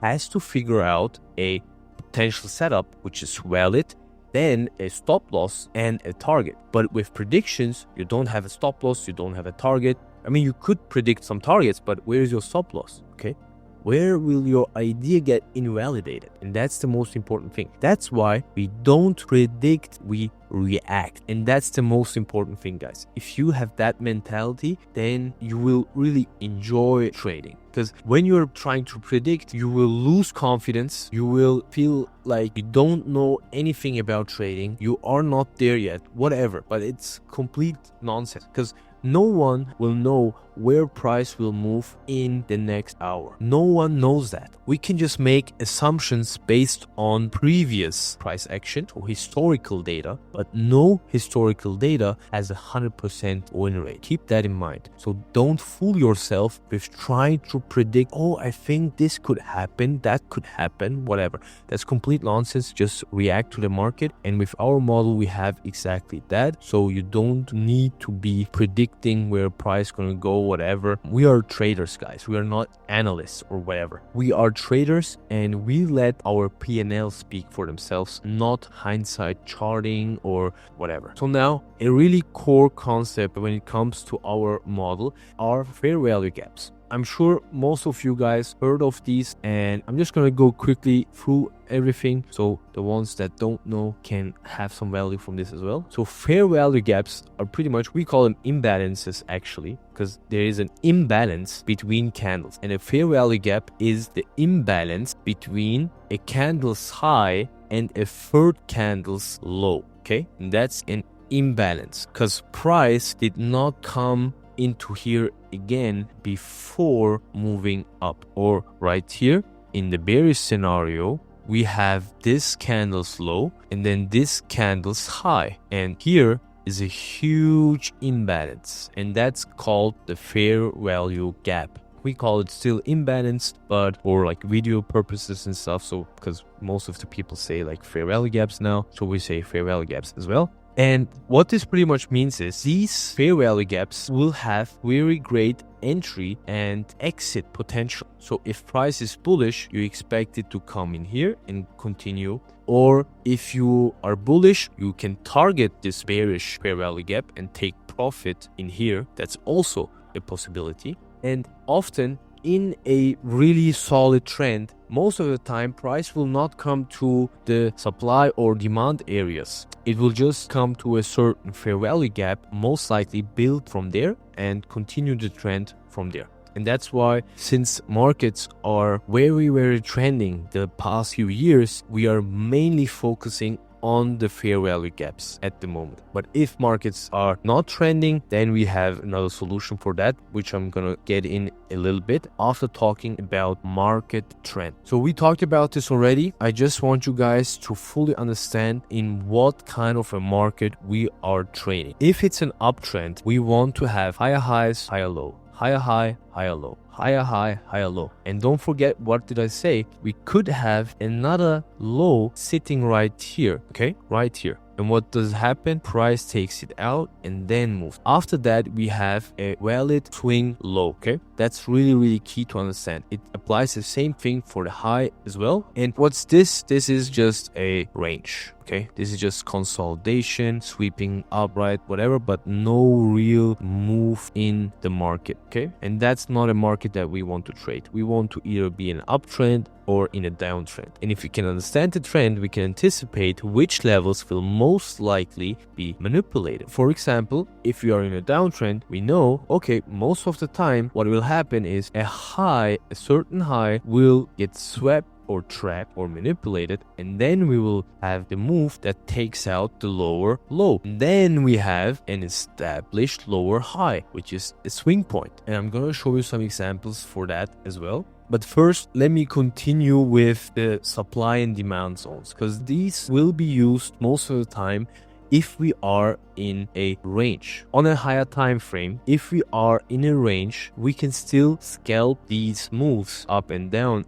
has to figure out a potential setup which is valid, then a stop loss and a target. But with predictions, you don't have a stop loss, you don't have a target. I mean, you could predict some targets, but where is your stop loss? Okay. Where will your idea get invalidated? And that's the most important thing. That's why we don't predict, we react. And that's the most important thing, guys. If you have that mentality, then you will really enjoy trading. Because when you're trying to predict, you will lose confidence. You will feel like you don't know anything about trading. You are not there yet, whatever. But it's complete nonsense. Because no one will know where price will move in the next hour. No one knows that. We can just make assumptions based on previous price action or historical data, but no historical data has 100% win rate. Keep that in mind. So don't fool yourself with trying to predict, oh, I think this could happen, that could happen, whatever. That's complete nonsense. Just react to the market. And with our model, we have exactly that. So you don't need to be predicting where price is going to go, whatever. We are traders, guys. We are not analysts or whatever. We are traders, and we let our P&L speak for themselves, not hindsight charting or whatever. So now, a really core concept when it comes to our model are fair value gaps. I'm sure most of you guys heard of these, and I'm just going to go quickly through everything so the ones that don't know can have some value from this as well. So fair value gaps are pretty much, we call them imbalances actually, because there is an imbalance between candles, and a fair value gap is the imbalance between a candle's high and a third candle's low. Okay, and that's an imbalance because price did not come into here again before moving up. Or right here in the bearish scenario, we have this candle's low and then this candle's high, and here is a huge imbalance, and that's called the fair value gap. We call it still imbalance, but for like video purposes and stuff, so because most of the people say like fair value gaps now, so we say fair value gaps as well. And what this pretty much means is these fair value gaps will have very great entry and exit potential. So if price is bullish, you expect it to come in here and continue. Or if you are bullish, you can target this bearish fair value gap and take profit in here. That's also a possibility. And often in a really solid trend, most of the time price will not come to the supply or demand areas. It will just come to a certain fair value gap, most likely build from there and continue the trend from there. And that's why, since markets are very trending the past few years, we are mainly focusing on the fair value gaps at the moment. But if markets are not trending, then we have another solution for that, which I'm gonna get in a little bit after talking about market trend. So we talked about this already. I just want you guys to fully understand in what kind of a market we are trading. If it's an uptrend, we want to have higher highs, higher low, higher high, higher low, higher high, higher low. And don't forget, what did I say? We could have another low sitting right here, okay? Right here. And what does happen? Price takes it out and then moves. After that, we have a valid swing low, okay? That's really key to understand. It applies the same thing for the high as well. And what's this? This is just a range, okay? This is just consolidation, sweeping upright, whatever, but no real move in the market, okay? And that's not a market that we want to trade. We want to either be in an uptrend or in a downtrend. And if we can understand the trend, we can anticipate which levels will most likely be manipulated. For example, if we are in a downtrend, we know, okay, most of the time what will happen is a certain high will get swept or trap or manipulate it, and then we will have the move that takes out the lower low. And then we have an established lower high, which is a swing point. And I'm gonna show you some examples for that as well. But first, let me continue with the supply and demand zones, because these will be used most of the time if we are in a range. On a higher time frame, if we are in a range, we can still scalp these moves up and down,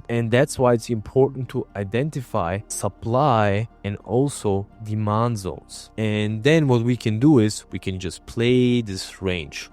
and that's why it's important to identify supply and also demand zones. And then what we can do is we can just play this range.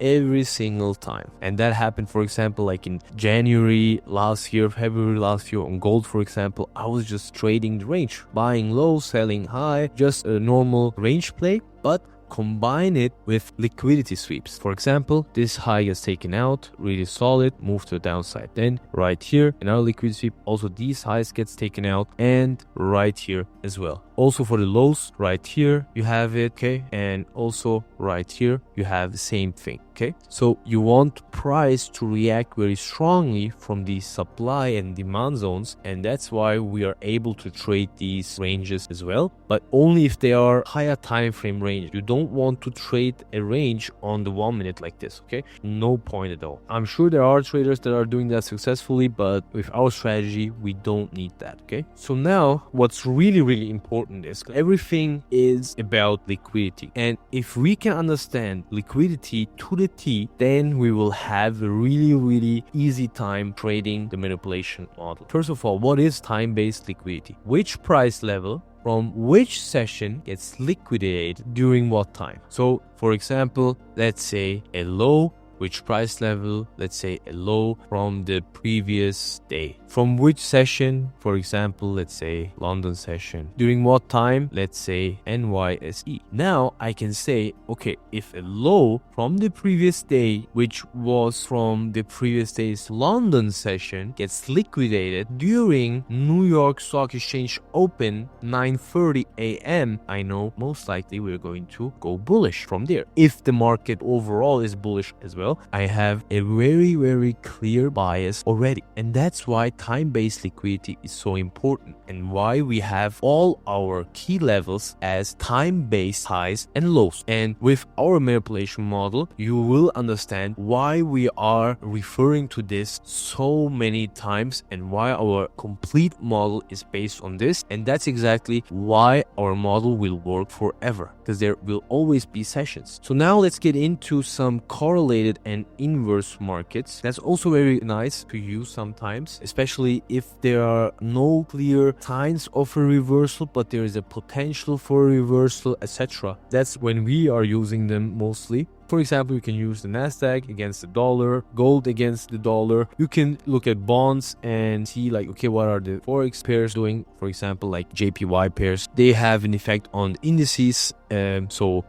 Every single time. And that happened, for example, like in January last year, February last year on gold, for example. I was just trading the range, buying low, selling high, just a normal range play, but combine it with liquidity sweeps. For example, this high is taken out, really solid, move to the downside. Then right here, another liquidity sweep, also these highs gets taken out, and right here as well. Also for the lows, right here you have it, okay, and also right here you have the same thing, okay. So you want price to react very strongly from these supply and demand zones, and that's why we are able to trade these ranges as well, but only if they are higher time frame range. You don't want to trade a range on the 1 minute like this, okay? No point at all. I'm sure there are traders that are doing that successfully, but with our strategy, we don't need that, okay? So now what's really important is everything is about liquidity. And if we can understand liquidity to the T, then we will have a really easy time trading the manipulation model. First of all, what is time-based liquidity? Which price level from which session gets liquidated during what time? So for example, let's say a low, which price level? Let's say a low from the previous day. From which session? For example, let's say London session. During what time? Let's say NYSE. Now I can say, okay, if a low from the previous day, which was from the previous day's London session, gets liquidated during New York Stock Exchange open 9:30 a.m., I know most likely we're going to go bullish from there. If the market overall is bullish as well, I have a very clear bias already. And that's why time-based liquidity is so important, and why we have all our key levels as time-based highs and lows. And with our manipulation model, you will understand why we are referring to this so many times and why our complete model is based on this. And that's exactly why our model will work forever, because there will always be sessions. So now let's get into some correlated and inverse markets. That's also very nice to use sometimes, especially if there are no clear signs of a reversal, but there is a potential for a reversal, etc. That's when we are using them mostly. For example, you can use the Nasdaq against the dollar, gold against the dollar. You can look at bonds and see like, okay, what are the Forex pairs doing? For example, like JPY pairs, they have an effect on the indices. So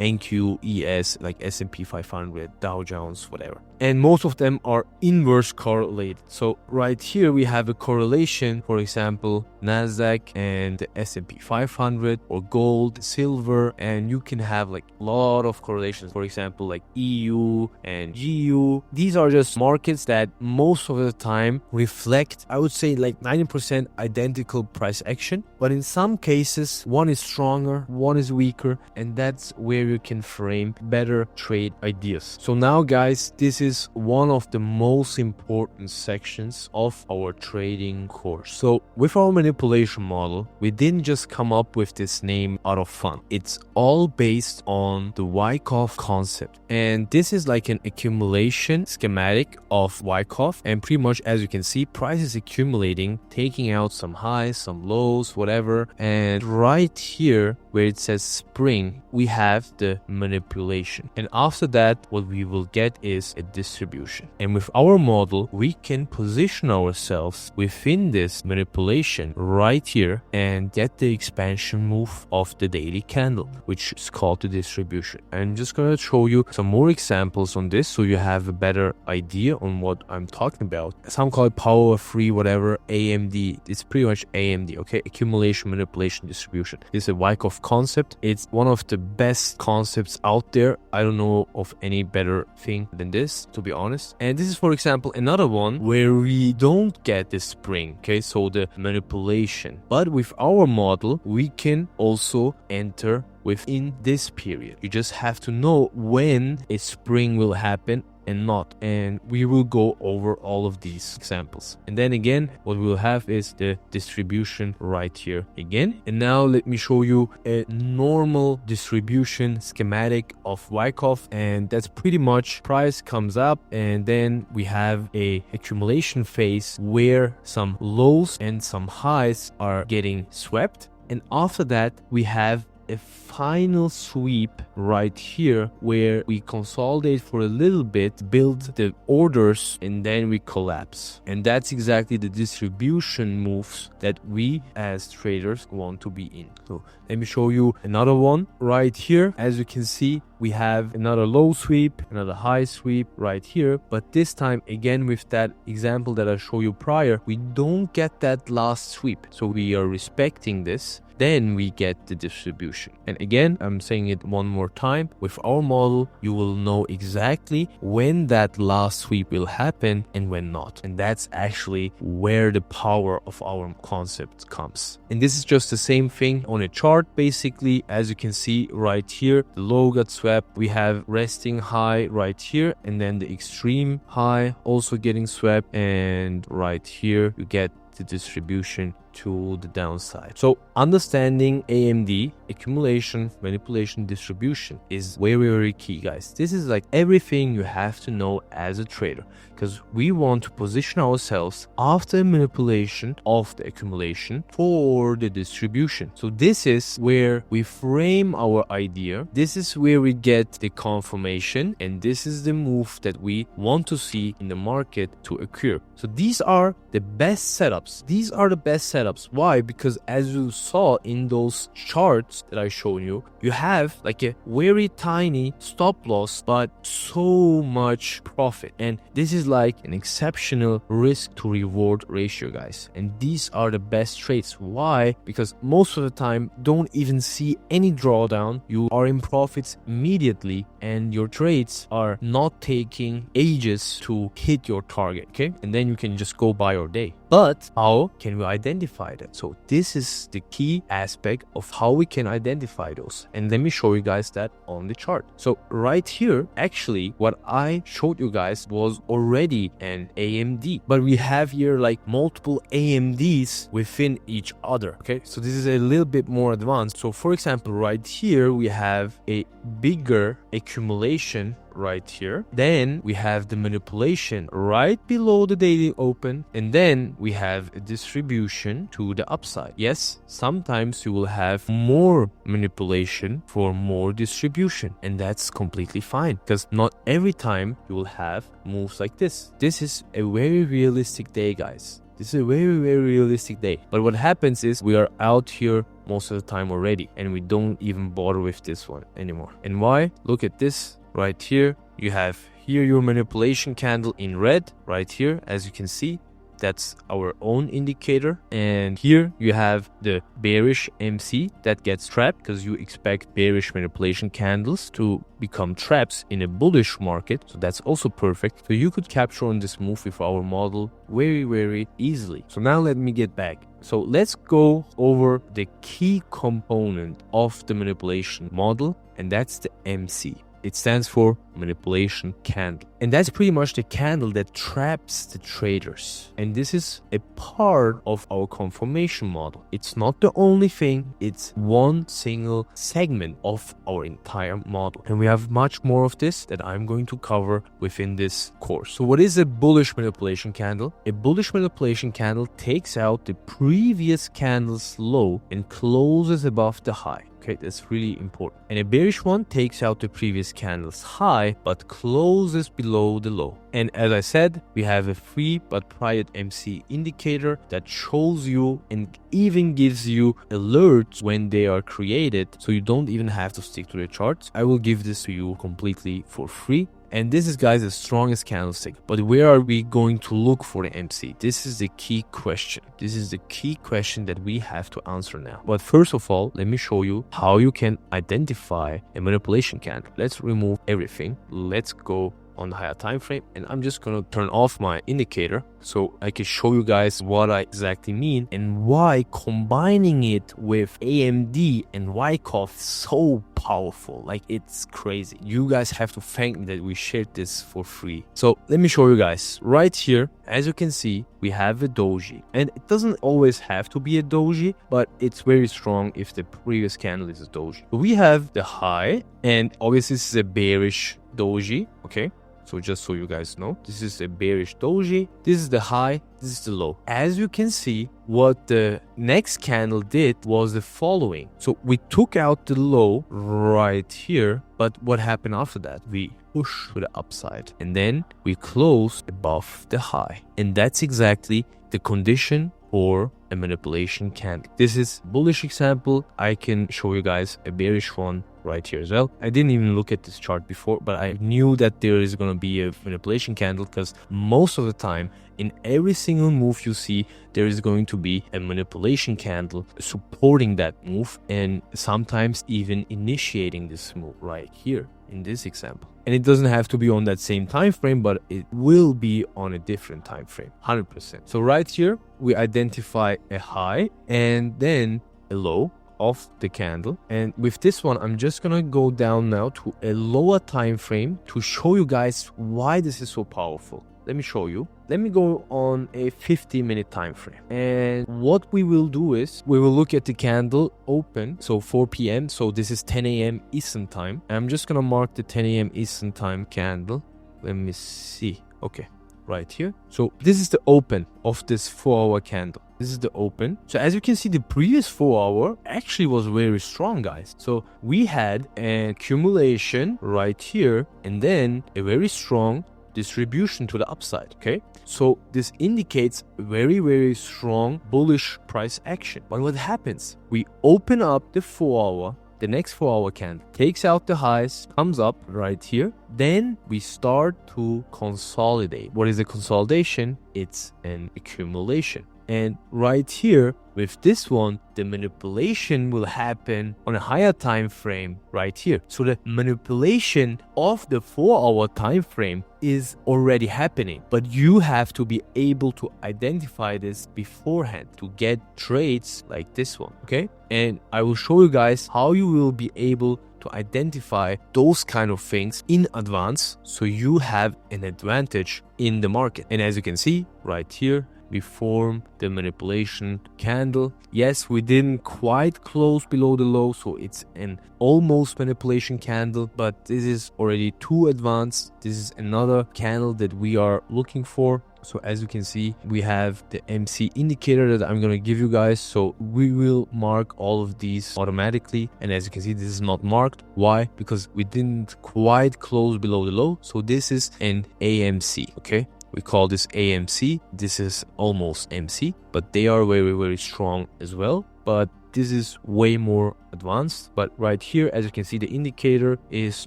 NQ, ES, like S&P 500, Dow Jones, whatever. And most of them are inverse correlated. So right here we have a correlation, for example, Nasdaq and the S&P 500, or gold, silver, and you can have like a lot of correlations. For example, like EU and GU. These are just markets that most of the time reflect, I would say, like 90% identical price action. But in some cases, one is stronger, one is weaker, and that's where you can frame better trade ideas. So now, guys, this is one of the most important sections of our trading course. So with our manipulation model, we didn't just come up with this name out of fun. It's all based on the Wyckoff concept. And this is like an accumulation schematic of Wyckoff. And pretty much, as you can see, price is accumulating, taking out some highs, some lows, whatever. And right here, where it says spring, we have the manipulation. And after that, what we will get is a distribution. And with our model, we can position ourselves within this manipulation right here and get the expansion move of the daily candle, which is called the distribution. I'm just going to show you some more examples on this so you have a better idea on what I'm talking about. Some call it power free, whatever, AMD. It's pretty much AMD, okay? Accumulation, manipulation, distribution. This is a Wyckoff concept. It's one of the best concepts out there. I don't know of any better thing than this, to be honest. And this is, for example, another one where we don't get the spring, okay, so the manipulation. But with our model, we can also enter within this period. You just have to know when a spring will happen and not, and we will go over all of these examples. And then again, what we'll have is the distribution right here again. And now let me show you a normal distribution schematic of Wyckoff, and that's pretty much price comes up, and then we have a accumulation phase where some lows and some highs are getting swept, and after that we have a final sweep right here where we consolidate for a little bit, build the orders, and then we collapse. And that's exactly the distribution moves that we as traders want to be in. So let me show you another one right here. As you can see, we have another low sweep, another high sweep right here, but this time again with that example that I showed you prior, we don't get that last sweep, so we are respecting this. Then we get the distribution. And again, I'm saying it one more time, with our model, you will know exactly when that last sweep will happen and when not. And that's actually where the power of our concept comes. And this is just the same thing on a chart. Basically, as you can see right here, the low got swept. We have resting high right here, and then the extreme high also getting swept. And right here, you get the distribution to the downside. So understanding AMD, accumulation, manipulation, distribution, is very, very key, guys. This is like everything you have to know as a trader, because we want to position ourselves after manipulation of the accumulation for the distribution. So this is where we frame our idea. This is where we get the confirmation, and this is the move that we want to see in the market to occur. So these are the best setups. These are the best setups. Why? Because as you saw in those charts that I showed you, you have like a very tiny stop loss, but so much profit. And this is like an exceptional risk to reward ratio, guys. And these are the best trades. Why? Because most of the time, don't even see any drawdown. You are in profits immediately, and your trades are not taking ages to hit your target, okay? And then you can just go by your day. But how can we identify that? So this is the key aspect of how we can identify those. And let me show you guys that on the chart. So right here, actually, what I showed you guys was already an AMD. But we have here like multiple AMDs within each other, okay? So this is a little bit more advanced. So for example, right here, we have a bigger accumulation right here. Then we have the manipulation right below the daily open, and then we have a distribution to the upside. Yes, sometimes you will have more manipulation for more distribution, and that's completely fine, because not every time you will have moves like this. This is a very realistic day, guys. This is a very, very realistic day. But what happens is we are out here most of the time already, and we don't even bother with this one anymore. And why? Look at this right here. You have here your manipulation candle in red right here, as you can see. That's our own indicator. And here you have the bearish MC that gets trapped, because you expect bearish manipulation candles to become traps in a bullish market. So that's also perfect. So you could capture on this move with our model very, very easily. So now let me get back. So let's go over the key component of the manipulation model, and that's the MC. It stands for manipulation candle. And that's pretty much the candle that traps the traders. And this is a part of our confirmation model. It's not the only thing. It's one single segment of our entire model. And we have much more of this that I'm going to cover within this course. So what is a bullish manipulation candle? A bullish manipulation candle takes out the previous candle's low and closes above the high. Okay, that's really important. And a bearish one takes out the previous candle's high but closes below the low. And as I said, we have a free but private MC indicator that shows you and even gives you alerts when they are created, so you don't even have to stick to the charts. I will give this to you completely for free. And this is, guys, the strongest candlestick. But where are we going to look for the MC? This is the key question. This is the key question that we have to answer now. But first of all, let me show you how you can identify a manipulation candle. Let's remove everything. Let's go on the higher time frame, and I'm just gonna turn off my indicator so I can show you guys what I exactly mean and why combining it with AMD and Wyckoff is so powerful. Like, it's crazy. You guys have to thank me that we shared this for free. So let me show you guys right here. As you can see, we have a doji, and it doesn't always have to be a doji, but it's very strong if the previous candle is a doji. We have the high, and obviously this is a bearish doji, okay? So just so you guys know, this is a bearish doji. This is the high, this is the low. As you can see, what the next candle did was the following. So we took out the low right here, but what happened after that? We pushed to the upside, and then we closed above the high. And that's exactly the condition for a manipulation candle. This is bullish example. I can show you guys a bearish one right here as well. I didn't even look at this chart before, but I knew that there is going to be a manipulation candle because most of the time in every single move you see, there is going to be a manipulation candle supporting that move and sometimes even initiating this move right here in this example. And it doesn't have to be on that same time frame, but it will be on a different time frame, 100%. So right here, we identify a high and then a low of the candle, and with this one I'm just gonna go down now to a lower time frame to show you guys why this is so powerful. Let me show you. Let me go on a 50-minute time frame, and what we will do is we will look at the candle open, so 4 p.m. so this is 10 a.m. Eastern time. I'm just gonna mark the 10 a.m. Eastern time candle. Let me see. Okay, right here. So this is the open of this 4-hour candle. This is the open. So as you can see, the previous 4-hour actually was very strong, guys. So we had an accumulation right here and then a very strong distribution to the upside, okay? So this indicates very, very strong bullish price action. But what happens? We open up the 4-hour, the next 4-hour candle takes out the highs, comes up right here. Then we start to consolidate. What is a consolidation? It's an accumulation. And right here with this one, the manipulation will happen on a higher time frame right here. So the manipulation of the 4-hour time frame is already happening, but you have to be able to identify this beforehand to get trades like this one, okay? And I will show you guys how you will be able to identify those kind of things in advance so you have an advantage in the market. And as you can see right here, we form the manipulation candle. Yes, we didn't quite close below the low, so it's an almost manipulation candle, but this is already too advanced. This is another candle that we are looking for. So as you can see, we have the MC indicator that I'm going to give you guys. So we will mark all of these automatically. And as you can see, this is not marked. Why? Because we didn't quite close below the low. So this is an AMC, okay? We call this AMC. This is almost MC, but they are very, very strong as well. But this is way more advanced. But right here, as you can see, the indicator is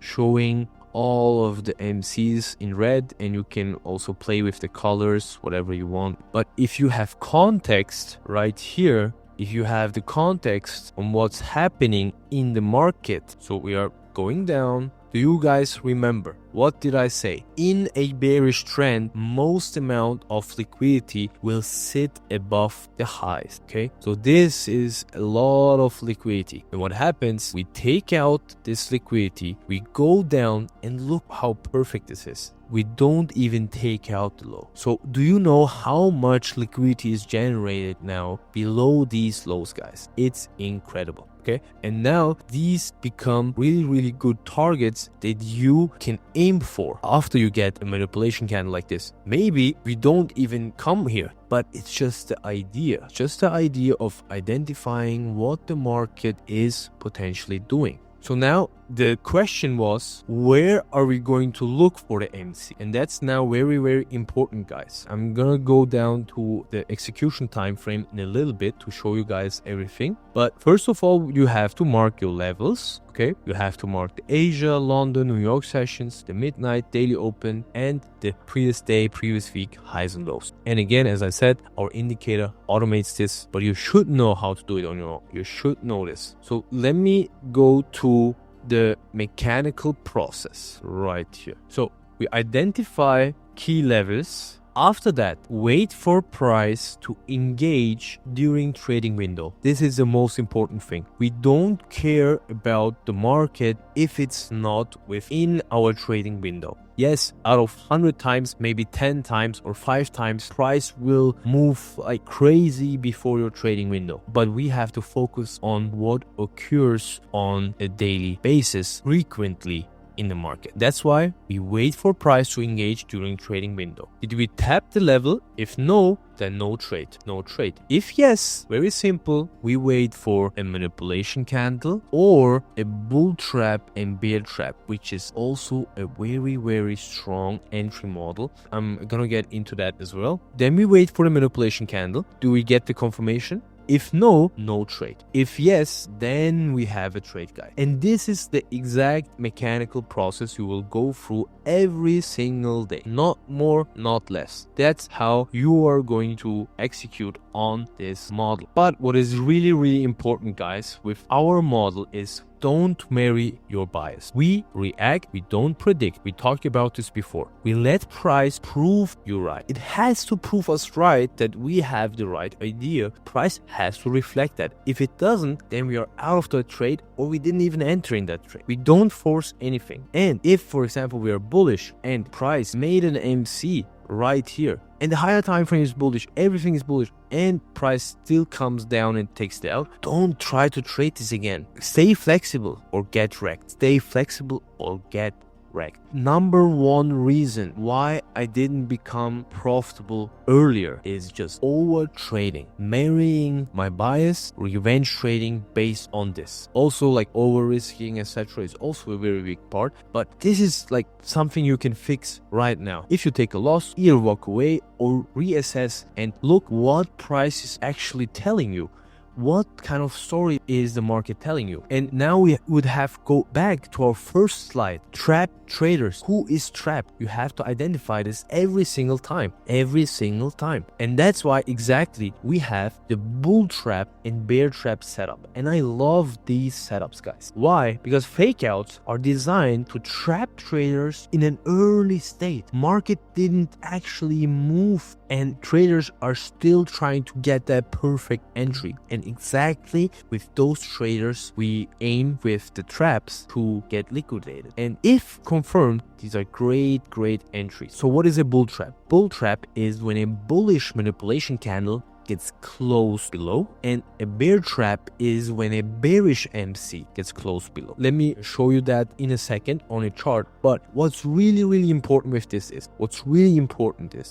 showing all of the MCs in red, and you can also play with the colors, whatever you want. But if you have context right here, if you have the context on what's happening in the market, so we are going down. Do you guys remember? What did I say? In a bearish trend, most amount of liquidity will sit above the highs, okay? So this is a lot of liquidity. And what happens? We take out this liquidity, we go down, and look how perfect this is. We don't even take out the low. So do you know how much liquidity is generated now below these lows, guys? It's incredible. Okay, and now these become really, really good targets that you can aim for after you get a manipulation candle like this. Maybe we don't even come here, but it's just the idea, of identifying what the market is potentially doing. So now the question was, where are we going to look for the MC? And that's now very, very important, guys. I'm gonna go down to the execution time frame in a little bit to show you guys everything. But first of all, you have to mark your levels. Okay, you have to mark the Asia, London, New York sessions, the midnight, daily open, and the previous day, previous week highs and lows. And again, as I said, our indicator automates this, but you should know how to do it on your own. You should know this. So let me go to the mechanical process right here. So we identify key levels. After that, wait for price to engage during trading window. This is the most important thing. We don't care about the market if it's not within our trading window. Yes, out of 100 times, maybe 10 times or 5 times, price will move like crazy before your trading window. But we have to focus on what occurs on a daily basis frequently in the market. That's why we wait for price to engage during trading window. Did we tap the level? If no, then no trade. No trade. If yes, very simple, we wait for a manipulation candle or a bull trap and bear trap, which is also a very, very strong entry model. I'm gonna get into that as well. Then we wait for a manipulation candle. Do we get the confirmation? If no, no trade. If yes, then we have a trade, guy. And this is the exact mechanical process you will go through every single day. Not more, not less. That's how you are going to execute on this model. But what is really, really important, guys, with our model is don't marry your bias. We react, we don't predict. We talked about this before. We let price prove you right. It has to prove us right that we have the right idea. Price has to reflect that. If it doesn't, then we are out of the trade or we didn't even enter in that trade. We don't force anything. And if, for example, we are bullish and price made an MC right here, and the higher time frame is bullish, everything is bullish, and price still comes down and takes it out, don't try to trade this again. Stay flexible or get wrecked. Stay flexible or get wrecked. Number one reason why I didn't become profitable earlier is just over trading, marrying my bias, revenge trading based on this. Also, like over risking, etc., is also a very big part. But this is like something you can fix right now. If you take a loss, either walk away or reassess and look what price is actually telling you. What kind of story is the market telling you? And now we would have go back to our first slide. Trap traders. Who is trapped? You have to identify this every single time. Every single time. And that's why exactly we have the bull trap and bear trap setup. And I love these setups, guys. Why? Because fakeouts are designed to trap traders in an early state. Market didn't actually move and traders are still trying to get that perfect entry. And exactly with those traders, we aim with the traps to get liquidated. And if confirmed, these are great entries. So what is a bull trap? Bull trap is when a bullish manipulation candle gets closed below, and a bear trap is when a bearish MC gets closed below. Let me show you that in a second on a chart. But what's really important with this is,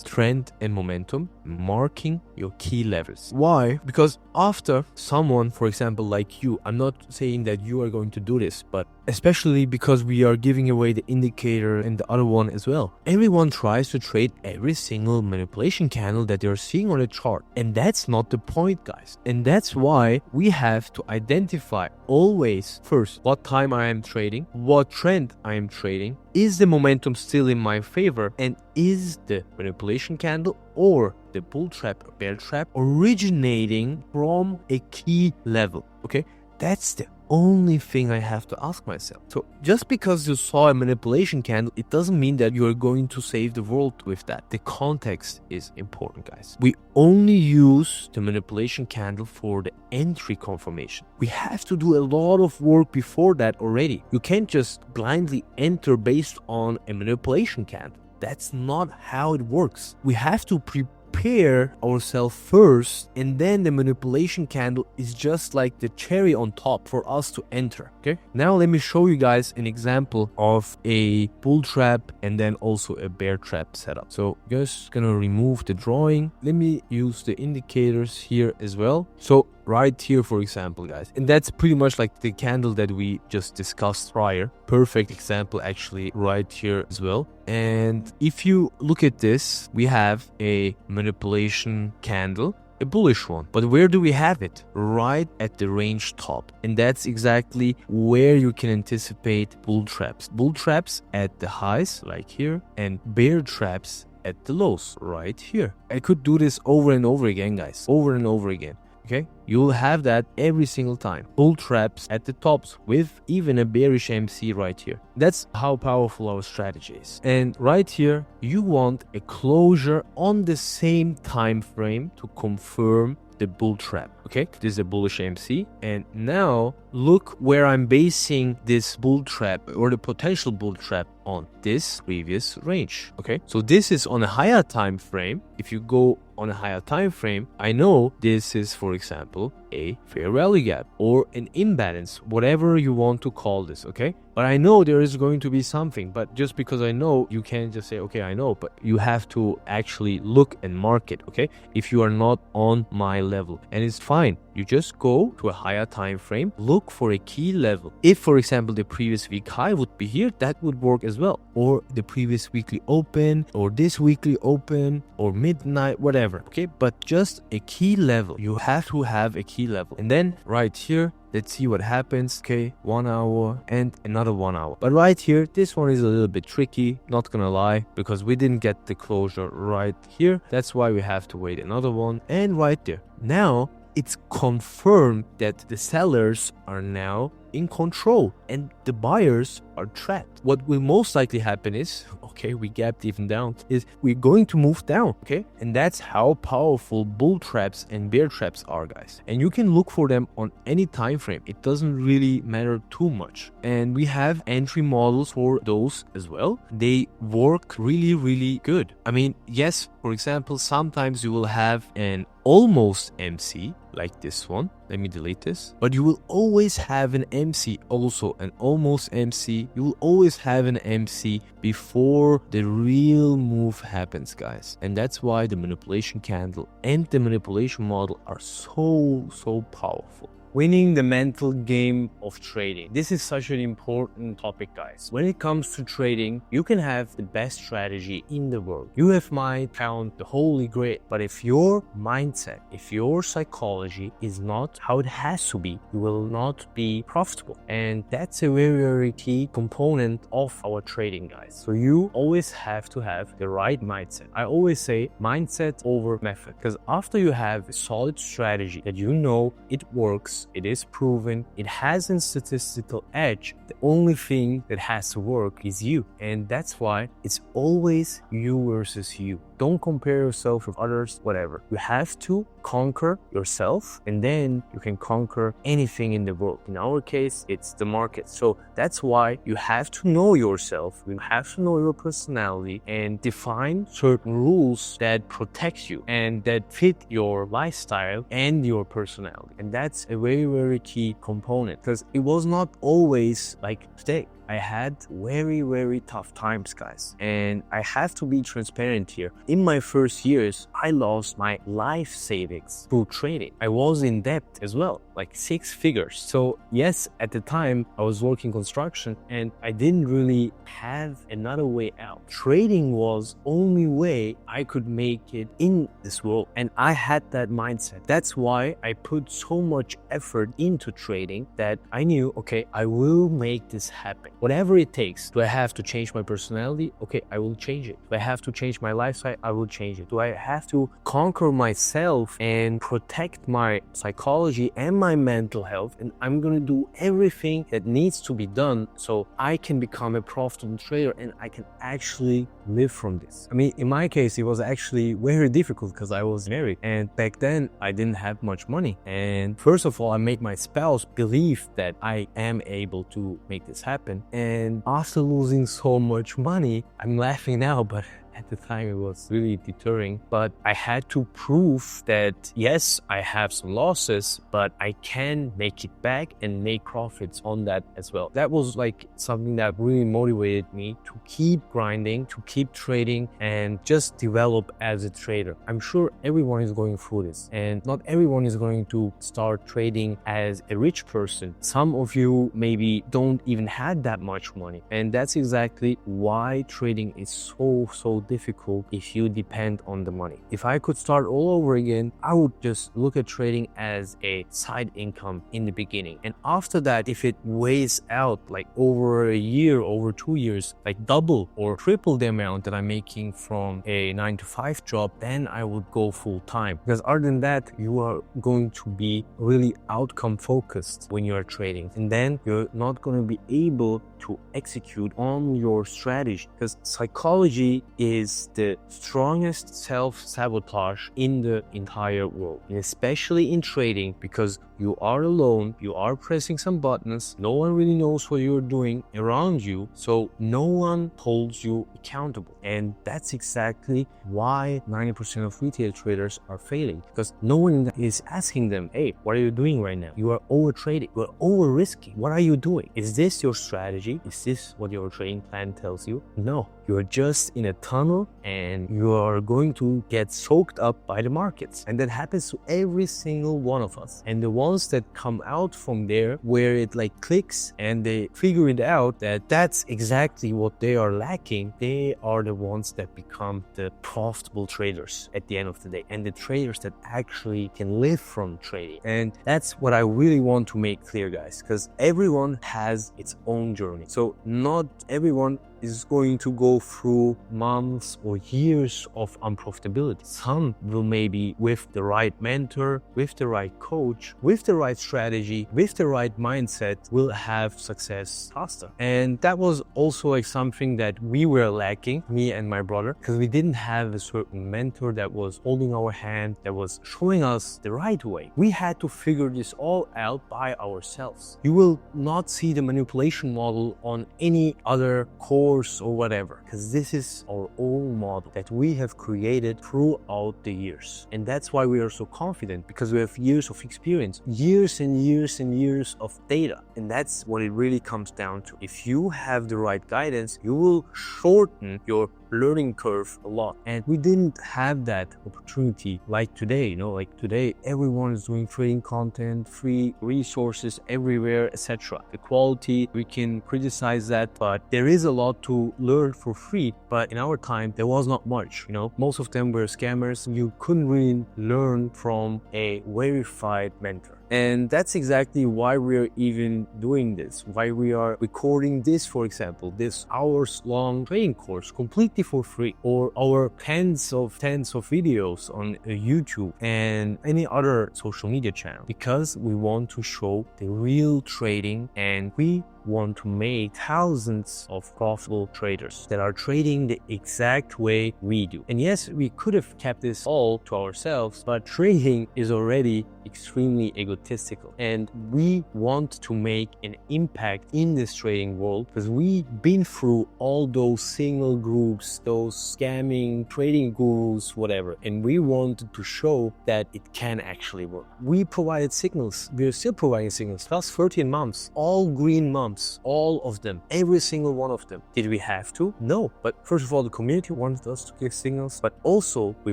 trend and momentum, marking your key levels. Why? Because after someone, for example, like you, I'm not saying that you are going to do this, but especially because we are giving away the indicator and the other one as well. Everyone tries to trade every single manipulation candle that they're seeing on a chart. And that's not the point, guys. And that's why we have to identify always first what time I am trading, what trend I am trading, is the momentum still in my favor, and is the manipulation candle or the bull trap or bear trap originating from a key level. Okay, that's the only thing I have to ask myself. So just because you saw a manipulation candle, it doesn't mean that you're going to save the world with that. The context is important, guys. We only use the manipulation candle for the entry confirmation. We have to do a lot of work before that already. You can't just blindly enter based on a manipulation candle. That's not how it works. We have to prepare ourselves first, and then the manipulation candle is just like the cherry on top for us to enter. Okay, now let me show you guys an example of a bull trap and then also a bear trap setup. So just gonna remove the drawing. Let me use the indicators here as well. So right here, for example, guys. And that's pretty much like the candle that we just discussed prior. Perfect example actually right here as well. And if you look at this, we have a manipulation candle, a bullish one. But where do we have it? Right at the range top. And that's exactly where you can anticipate bull traps. Bull traps at the highs, like here, and bear traps at the lows, right here. I could do this over and over again, guys. Over and over again. Okay, you'll have that every single time. Bull traps at the tops with even a bearish MC right here. That's how powerful our strategy is. And right here, you want a closure on the same time frame to confirm the bull trap. Okay, this is a bullish MC. And now look where I'm basing this bull trap or the potential bull trap on this previous range. Okay, so this is on a higher time frame. If you go on a higher time frame, I know this is, for example, a fair value gap or an imbalance, whatever you want to call this. Okay, but I know there is going to be something. But just because I know, you can't just say, okay, I know, but you have to actually look and mark it. Okay, if you are not on my level, and it's fine, you just go to a higher time frame, look for a key level. If, for example, the previous week high would be here, that would work as well, or the previous weekly open, or this weekly open, or midnight, whatever. Okay, but just a key level. You have to have a key level. And then right here, let's see what happens. Okay, 1 hour and another 1 hour. But right here, this one is a little bit tricky, not gonna lie, because we didn't get the closure right here. That's why we have to wait another one. And right there. Now, it's confirmed that the sellers are now in control and the buyers are trapped. What will most likely happen is, okay, we gapped even down, is we're going to move down, okay? And that's how powerful bull traps and bear traps are, guys. And you can look for them on any time frame. It doesn't really matter too much. And we have entry models for those as well. They work really, really good. I mean, yes, for example, sometimes you will have an almost MC like this one. Let me delete this. But you will always have an MC, also an almost MC. You will always have an MC before the real move happens, guys. And that's why the manipulation candle and the manipulation model are so powerful. Winning the mental game of trading. This is such an important topic, guys. When it comes to trading, you can have the best strategy in the world. You might count the holy grail, but if your mindset, if your psychology is not how it has to be, you will not be profitable. And that's a very key component of our trading, guys. So you always have to have the right mindset. I always say mindset over method, because after you have a solid strategy that you know it works, it is proven, it has a statistical edge, the only thing that has to work is you. And that's why it's always you versus you. Don't compare yourself with others, whatever. You have to conquer yourself, and then you can conquer anything in the world. In our case, it's the market. So that's why you have to know yourself, you have to know your personality, and define certain rules that protect you and that fit your lifestyle and your personality. And that's a very key component, because it was not always like today. I had very tough times, guys. And I have to be transparent here. In my first years, I lost my life savings through trading. I was in debt as well, like 6 figures. So yes, at the time I was working construction and I didn't really have another way out. Trading was only way I could make it in this world. And I had that mindset. That's why I put so much effort into trading that I knew, okay, I will make this happen. Whatever it takes. Do I have to change my personality? Okay, I will change it. Do I have to change my lifestyle? I will change it. Do I have to conquer myself and protect my psychology and my mental health? And I'm gonna do everything that needs to be done so I can become a profitable trader and I can actually live from this. I mean, in my case, it was actually very difficult because I was married, and back then I didn't have much money. And first of all, I made my spouse believe that I am able to make this happen. And after losing so much money, I'm laughing now, but at the time it was really deterring, but I had to prove that yes, I have some losses, but I can make it back and make profits on that as well. That was like something that really motivated me to keep grinding, to keep trading, and just develop as a trader. I'm sure everyone is going through this, and not everyone is going to start trading as a rich person. Some of you maybe don't even have that much money, and that's exactly why trading is so difficult if you depend on the money. If I could start all over again, I would just look at trading as a side income in the beginning, and after that, if it weighs out like over a year, over 2 years, like double or triple the amount that I'm making from a 9-to-5 job, then I would go full time. Because other than that, you are going to be really outcome focused when you are trading, and then you're not going to be able to execute on your strategy, because psychology is the strongest self-sabotage in the entire world, and especially in trading, because you are alone, you are pressing some buttons, no one really knows what you're doing around you, so no one holds you accountable. And that's exactly why 90% of retail traders are failing, because no one is asking them, hey, what are you doing right now? You are over trading, you are over risking. What are you doing? Is this your strategy? Is this what your trading plan tells you? No, you're just in a tunnel and you are going to get soaked up by the markets. And that happens to every single one of us. And the ones that come out from there where it like clicks and they figure it out that that's exactly what they are lacking, they are the ones that become the profitable traders at the end of the day, and the traders that actually can live from trading. And that's what I really want to make clear, guys, because everyone has its own journey. So not everyone is going to go through months or years of unprofitability. Some will maybe with the right mentor, with the right coach, with the right strategy, with the right mindset will have success faster. And that was also like something that we were lacking, me and my brother, because we didn't have a certain mentor that was holding our hand, that was showing us the right way. We had to figure this all out by ourselves. You will not see the manipulation model on any other course or whatever, because this is our own model that we have created throughout the years. And that's why we are so confident, because we have years of experience, years and years and years of data. And that's what it really comes down to. If you have the right guidance, you will shorten your learning curve a lot. And we didn't have that opportunity like today. Like today, everyone is doing trading content, free resources everywhere, etc. The quality, we can criticize that, but there is a lot to learn for free. But in our time, there was not much. Most of them were scammers. You couldn't really learn from a verified mentor. And that's exactly why we're even doing this, why we are recording this, for example, this hours-long training course completely for free, or our tens of videos on YouTube and any other social media channel, because we want to show the real trading, and we want to make thousands of profitable traders that are trading the exact way we do. And yes, we could have kept this all to ourselves, but trading is already extremely egotistical, and we want to make an impact in this trading world, because we've been through all those single groups, those scamming trading gurus, whatever, and we wanted to show that it can actually work. We provided signals, we're still providing signals, plus 13 months, all green months, all of them, every single one of them. Did we have to? No. But first of all, the community wanted us to give signals, but also we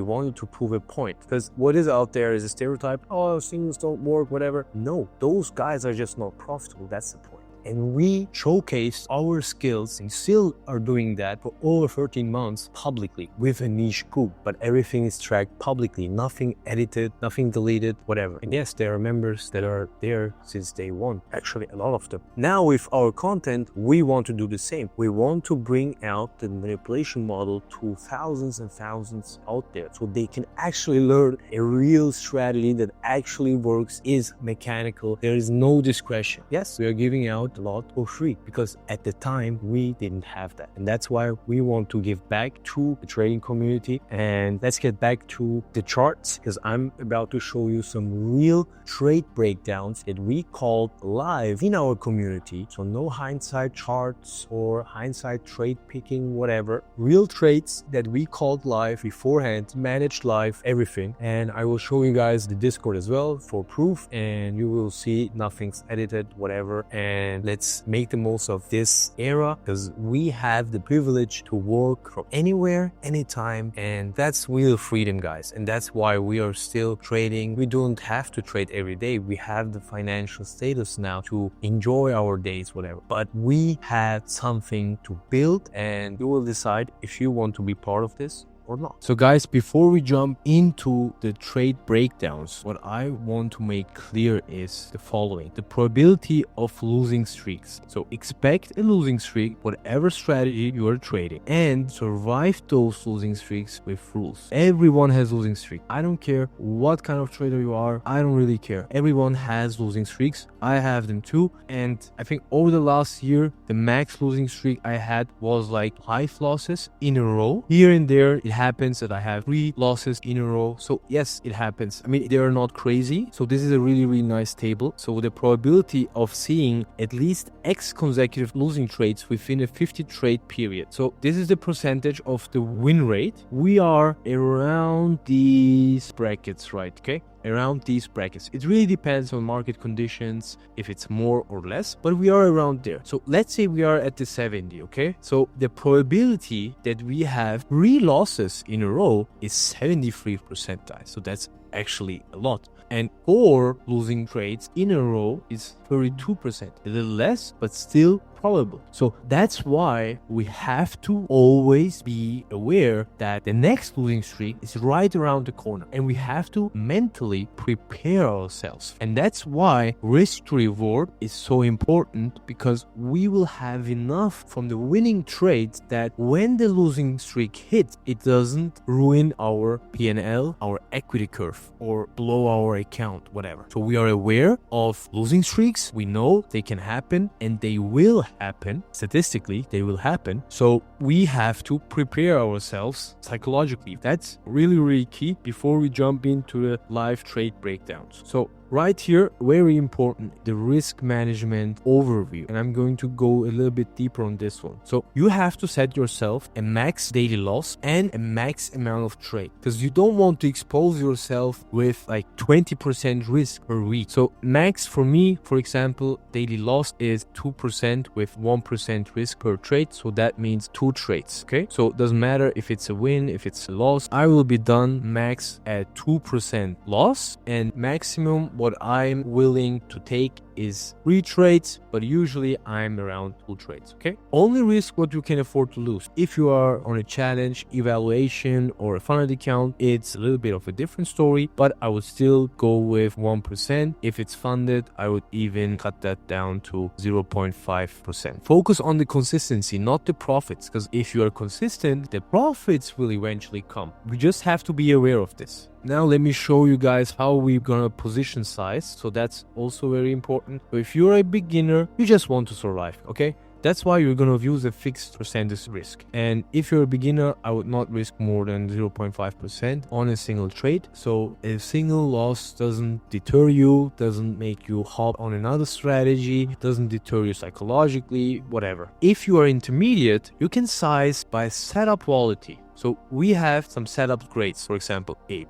wanted to prove a point, because what is out there is a stereotype, oh, signals don't work, whatever. No, those guys are just not profitable. That's the point. And we showcased our skills and still are doing that for over 13 months publicly with a niche group. But everything is tracked publicly, nothing edited, nothing deleted, whatever. And yes, there are members that are there since day one, actually a lot of them. Now with our content, we want to do the same. We want to bring out the manipulation model to thousands and thousands out there, so they can actually learn a real strategy that actually works, is mechanical. There is no discretion. Yes, we are giving out a lot for free, because at the time we didn't have that. And that's why we want to give back to the trading community. And let's get back to the charts, because I'm about to show you some real trade breakdowns that we called live in our community. So no hindsight charts or hindsight trade picking, whatever. Real trades that we called live beforehand, managed live, everything. And I will show you guys the Discord as well for proof, and you will see nothing's edited, whatever. And let's make the most of this era, because we have the privilege to work from anywhere, anytime, and that's real freedom, guys. And that's why we are still trading. We don't have to trade every day. We have the financial status now to enjoy our days, whatever. But we have something to build, and you will decide if you want to be part of this or not. So guys, before we jump into the trade breakdowns, what I want to make clear is the following: the probability of losing streaks. So expect a losing streak, whatever strategy you are trading, and survive those losing streaks with rules. Everyone has losing streak. I don't care what kind of trader you are. I don't really care. Everyone has losing streaks. I have them too. And I think over the last year, the max losing streak I had was like 5 losses in a row. Here and there, it happens that I have 3 losses in a row. So yes, it happens. I mean, they are not crazy. So this is a really, really nice table. So the probability of seeing at least X consecutive losing trades within a 50 trade period. So this is the percentage of the win rate. We are around these brackets, right? Okay. Around these brackets. It really depends on market conditions, if it's more or less, but we are around there. So let's say we are at the 70, okay? So the probability that we have 3 losses in a row is 73 percentile. So that's actually a lot. And 4 losing trades in a row is 32%. A little less, but still probable. So that's why we have to always be aware that the next losing streak is right around the corner, and we have to mentally prepare ourselves. And that's why risk to reward is so important, because we will have enough from the winning trades that when the losing streak hits, it doesn't ruin our P&L, our equity curve, or blow our account, whatever. So we are aware of losing streaks. We know they can happen, and they will happen. Statistically, they will happen. So we have to prepare ourselves psychologically. That's really, really key before we jump into the live trade breakdowns. So right here, very important, the risk management overview. And I'm going to go a little bit deeper on this one. So you have to set yourself a max daily loss and a max amount of trade, because you don't want to expose yourself with like 20% risk per week. So max for me, for example, daily loss is 2% with 1% risk per trade. So that means 2 trades. Okay. So it doesn't matter if it's a win, if it's a loss. I will be done max at 2% loss, and maximum what I'm willing to take is 3 trades, but usually I'm around 2 trades, okay? Only risk what you can afford to lose. If you are on a challenge, evaluation, or a funded account, it's a little bit of a different story, but I would still go with 1%. If it's funded, I would even cut that down to 0.5%. Focus on the consistency, not the profits, because if you are consistent, the profits will eventually come. We just have to be aware of this. Now let me show you guys how we're gonna position size. So that's also very important. So if you're a beginner, you just want to survive, okay? That's why you're gonna use a fixed percentage risk. And if you're a beginner, I would not risk more than 0.5% on a single trade. So a single loss doesn't deter you, doesn't make you hop on another strategy, doesn't deter you psychologically, whatever. If you are intermediate, you can size by setup quality. So we have some setup grades, for example, A+,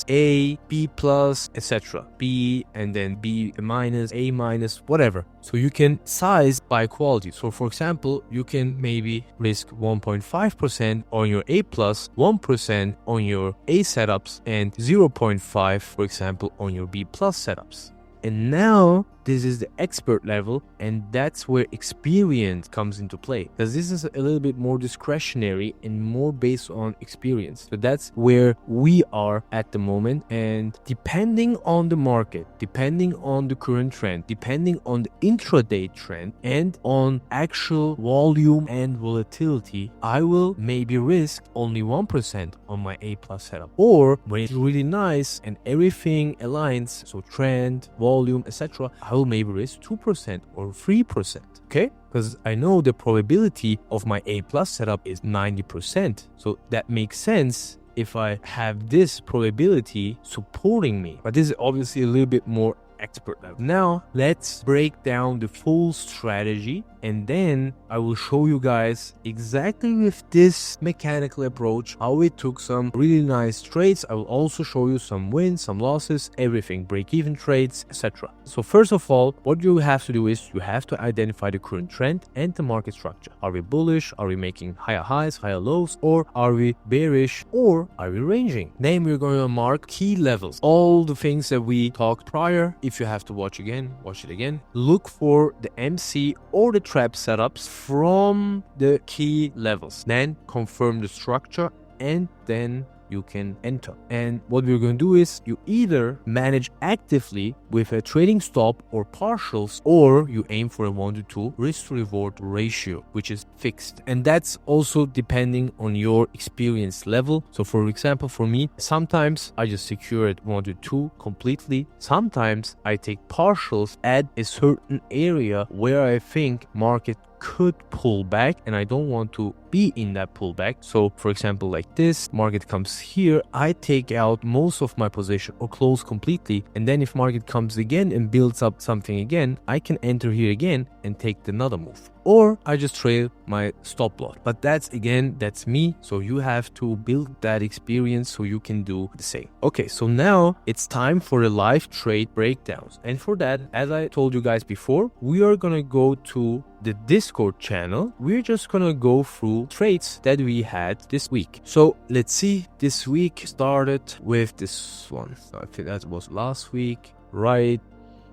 A, B+, etc. B, and then B minus, A minus, whatever. So you can size by quality. So for example, you can maybe risk 1.5% on your A+, 1% on your A setups, and 0.5%, for example, on your B+ setups. And now this is the expert level, and that's where experience comes into play, because this is a little bit more discretionary and more based on experience. So that's where we are at the moment, and depending on the market, depending on the current trend, depending on the intraday trend, and on actual volume and volatility, I will maybe risk only 1% on my A+ setup. Or when it's really nice and everything aligns, so trend, volume, volume, etc., I will maybe risk 2% or 3%. Okay? Because I know the probability of my A plus setup is 90%. So that makes sense if I have this probability supporting me. But this is obviously a little bit more expert level. Now let's break down the full strategy, and then I will show you guys exactly with this mechanical approach how we took some really nice trades. I will also show you some wins, some losses, everything, break-even trades, etc. So first of all, what you have to do is you have to identify the current trend and the market structure. Are we bullish? Are we making higher highs, higher lows? Or are we bearish? Or are we ranging? Then we're going to mark key levels. All the things that we talked prior. If you have to watch it again. Look for the MC or the trap setups from the key levels. Then confirm the structure, and then you can enter. And what we're going to do is you either manage actively with a trading stop or partials, or you aim for a 1-to-2 risk to reward ratio, which is fixed. And that's also depending on your experience level. So for example, for me, sometimes I just secure it 1-to-2 completely. Sometimes I take partials at a certain area where I think market could pull back and I don't want to be in that pullback. So for example, like this, market comes here, I take out most of my position or close completely, and then if market comes again and builds up something again, I can enter here again and take another move, or I just trail my stop loss. But that's me. So you have to build that experience so you can do the same. Okay, so now it's time for the live trade breakdowns. And for that, as I told you guys before, we are gonna go to the Discord channel. We're just gonna go through trades that we had this week. So let's see, this week started with this one. So I think that was last week, right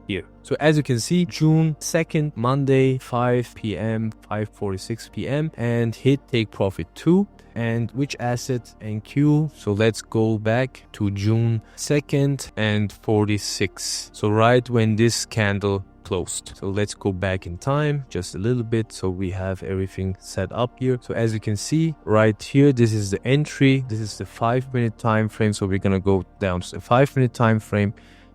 here. So as you can see, June 2nd, Monday, 5 p.m, 5:46 p.m, and hit take profit 2. And which asset and Q? So let's go back to June 2nd and 46. So right when this candle closed. So let's go back in time just a little bit so we have everything set up here. So as you can see right here, this is the entry, this is the 5-minute time frame. So we're gonna go down to the 5-minute time frame,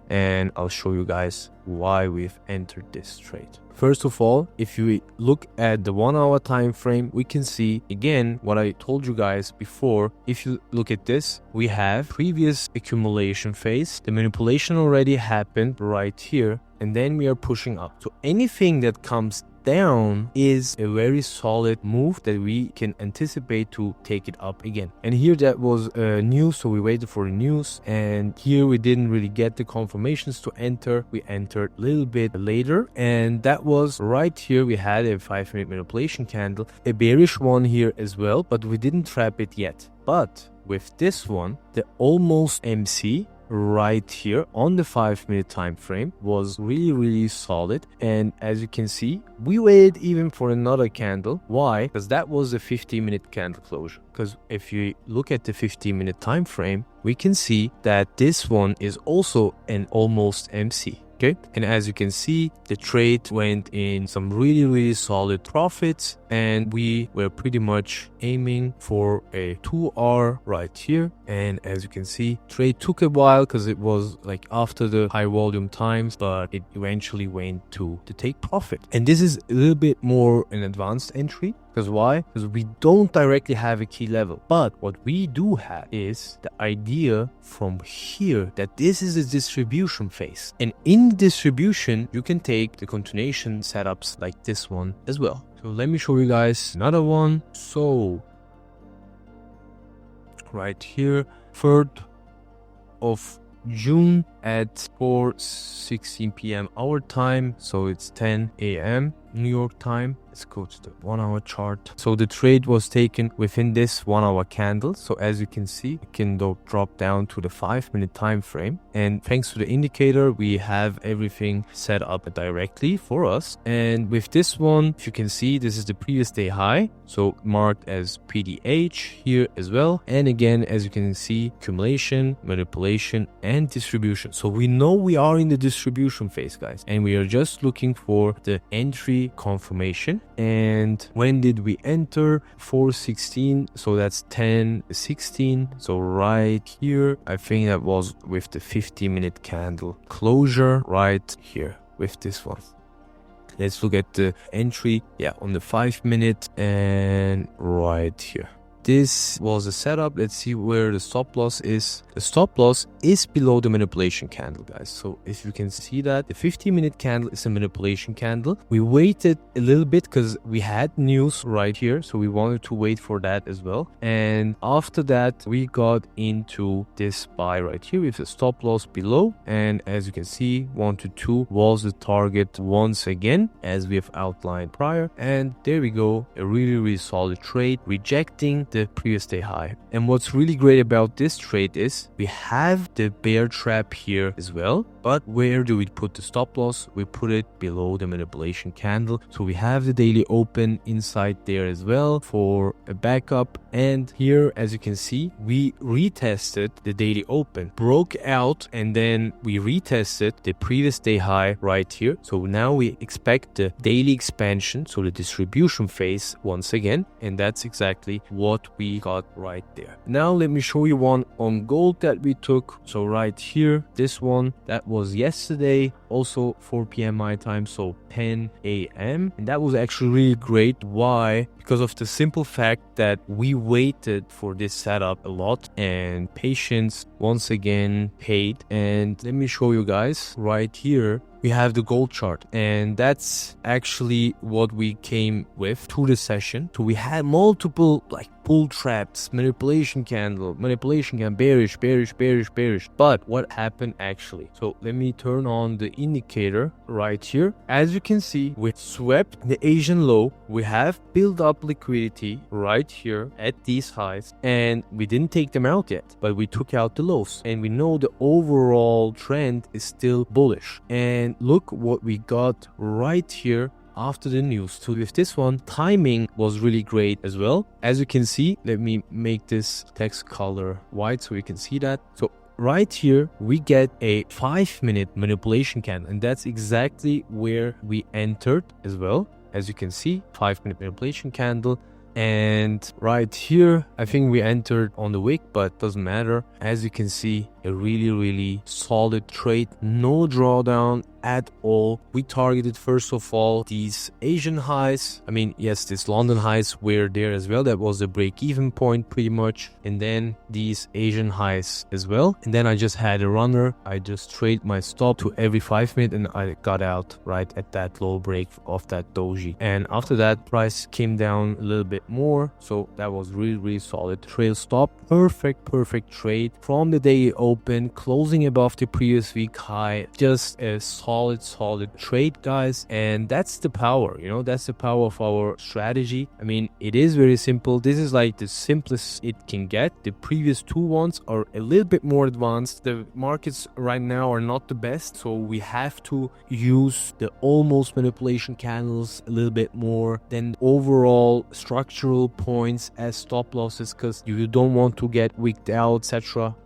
and I'll show you guys why we've entered this trade. First of all, if you look at the 1-hour time frame, we can see again what I told you guys before. If you look at this, we have previous accumulation phase. The manipulation already happened right here, and then we are pushing up. So anything that comes down is a very solid move that we can anticipate to take it up again. And here that was news, so we waited for the news, and here we didn't really get the confirmations to enter. We entered a little bit later, and that was right here. We had a 5-minute manipulation candle, a bearish one here as well, but we didn't trap it yet. But with this one, the almost MC right here on the 5-minute time frame was really solid. And as you can see, we waited even for another candle. Why? Because that was a 15-minute candle closure. Because if you look at the 15-minute time frame, we can see that this one is also an almost MC. Okay, and as you can see, the trade went in some really solid profits, and we were pretty much aiming for a 2R right here. And as you can see, trade took a while because it was like after the high volume times, but it eventually went to take profit. And this is a little bit more an advanced entry. Because why? Because we don't directly have a key level. But what we do have is the idea from here that this is a distribution phase. And in distribution, you can take the continuation setups like this one as well. So let me show you guys another one. So right here, 3rd of June at 4:16 p.m. our time. So it's 10 a.m. New York time. Let's go to the 1-hour chart. So the trade was taken within this 1-hour candle. So as you can see, it can drop down to the 5-minute time frame. And thanks to the indicator, we have everything set up directly for us. And with this one, if you can see, this is the previous day high. So marked as PDH here as well. And again, as you can see, accumulation, manipulation, and distribution. So we know we are in the distribution phase, guys. And we are just looking for the entry entry confirmation. And when did we enter? 4:16, so that's 10:16. So right here, I think that was with the 50-minute candle closure right here with this one. Let's look at the entry, on the 5-minute and right here. This was a setup. Let's see where the stop loss is. The stop loss is below the manipulation candle, guys. So if you can see that, the 50-minute candle is a manipulation candle. We waited a little bit because we had news right here. So we wanted to wait for that as well. And after that, we got into this buy right here with a stop loss below. And as you can see, 1 to 2 was the target once again, as we have outlined prior. And there we go. A really, really solid trade, rejecting the previous day high. And what's really great about this trade is we have the bear trap here as well, but where do we put the stop loss? We put it below the manipulation candle. So we have the daily open inside there as well for a backup. And here, as you can see, we retested the daily open, broke out, and then we retested the previous day high right here. So now we expect the daily expansion, so the distribution phase once again, and that's exactly what we got right there. Now let me show you one on gold that we took. So right here, this one that was yesterday, also 4 p.m. my time, so 10 a.m. and that was actually really great. Why? Because of the simple fact that we waited for this setup a lot, and patience once again paid. And let me show you guys right here. We have the gold chart, and that's actually what we came with to the session. So we had multiple bull traps, manipulation candle, bearish, bearish. But what happened actually? So let me turn on the indicator right here. As you can see, we swept the Asian low. We have built up liquidity right here at these highs, and we didn't take them out yet, but we took out the lows, and we know the overall trend is still bullish. And look what we got right here after the news. So with this one, timing was really great as well. As you can see, let me make this text color white so you can see that. So right here, we get a 5-minute manipulation candle, and that's exactly where we entered as well. As you can see, 5-minute manipulation candle. And right here, I think we entered on the wick, but doesn't matter. As you can see, a really, really solid trade, no drawdown at all. We targeted first of all these Asian highs. I mean, yes, these London highs were there as well. That was the break-even point pretty much. And then these Asian highs as well. And then I just had a runner. I just traded my stop to every 5 minutes, and I got out right at that low break of that doji. And after that, price came down a little bit more. So that was really, really solid. Trail stop, perfect trade from the day open, closing above the previous week high. Just a solid trade, guys. And that's the power, that's the power of our strategy. I mean, it is very simple. This is like the simplest it can get. The previous two ones are a little bit more advanced. The markets right now are not the best, so we have to use the almost manipulation candles a little bit more than overall structural points as stop losses, because you don't want to get wicked out, etc.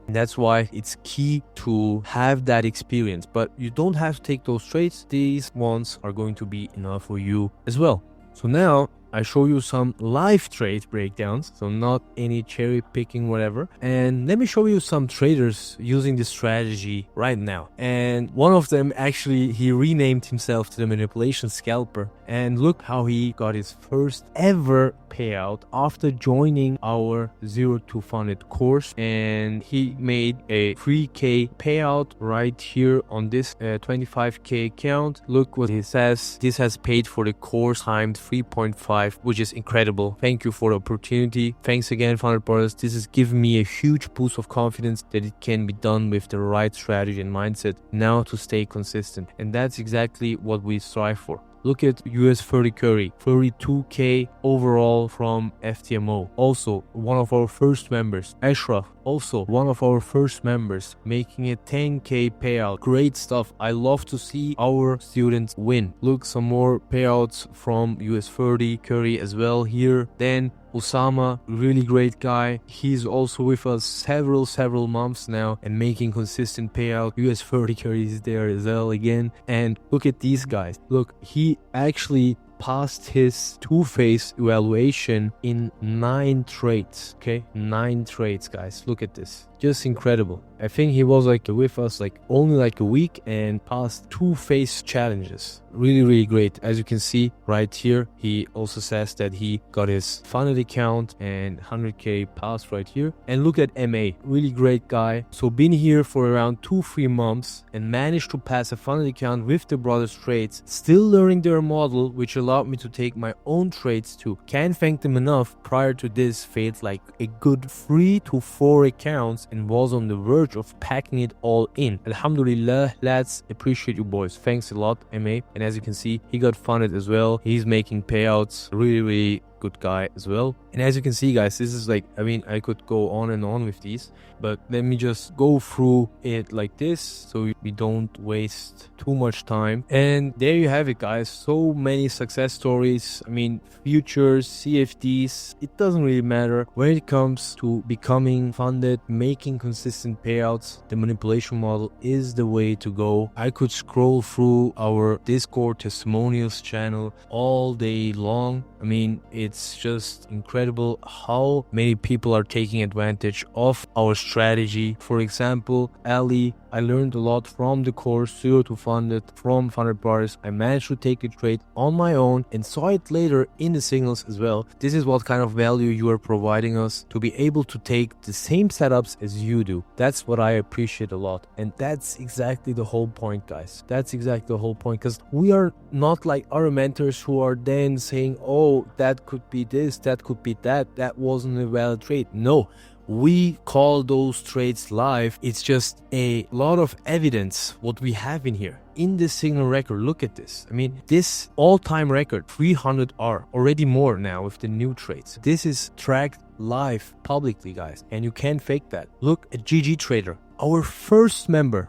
And that's why it's key to have that experience. But you don't have to take those trades. These ones are going to be enough for you as well. So now I show you some live trade breakdowns, so not any cherry picking, whatever. And let me show you some traders using this strategy right now. And one of them, actually, he renamed himself to the manipulation scalper. And look how he got his first ever payout after joining our 0 to funded course. And he made a 3K payout right here on this 25K account. Look what he says. This has paid for the course timed 3.5, which is incredible. Thank you for the opportunity. Thanks again, Funded Brothers. This has given me a huge boost of confidence that it can be done with the right strategy and mindset now to stay consistent. And that's exactly what we strive for. Look at US 30 Curry, 32K overall from FTMO. Also, one of our first members, Ashraf, also one of our first members, making a 10K payout. Great stuff. I love to see our students win. Look, some more payouts from US 30 Curry as well here. Then Osama, really great guy. He's also with us several months now and making consistent payout. US 30 carries there as well again. And look at these guys. Look, he actually passed his two-phase evaluation in 9 trades. Okay, 9 trades, guys. Look at this. Just incredible. I think he was like with us like only like a week and passed 2-phase challenges. Really great. As you can see right here, he also says that he got his funded account and 100k passed right here. And look at MA, really great guy. So been here for around 2-3 months and managed to pass a funded account with the brothers trades, still learning their model, which allowed me to take my own trades too. Can't thank them enough. Prior to this, failed like a good 3 to 4 accounts and was on the verge of packing it all in. Alhamdulillah, lads, appreciate you boys. Thanks a lot, MA. And as you can see, he got funded as well. He's making payouts. Really good guy as well. And as you can see, guys, this is like, I mean, I could go on and on with these, but let me just go through it like this so we don't waste too much time. And there you have it, guys. So many success stories. I mean, futures, CFDs, it doesn't really matter. When it comes to becoming funded, making consistent payouts, the manipulation model is the way to go. I could scroll through our Discord testimonials channel all day long. I mean, it's just incredible how many people are taking advantage of our strategy. For example, Ali, I learned a lot from the course, 0 to funded, from funded bars. I managed to take a trade on my own and saw it later in the signals as well. This is what kind of value you are providing us to be able to take the same setups as you do. That's what I appreciate a lot. And that's exactly the whole point, guys. That's exactly the whole point, because we are not like our mentors who are then saying, oh, that could be this, that could be that, that wasn't a valid trade. No. We call those trades live. It's just a lot of evidence what we have in here. In this signal record, look at this. I mean, this all-time record, 300R, already more now with the new trades. This is tracked live publicly, guys, and you can't fake that. Look at GG Trader, our first member.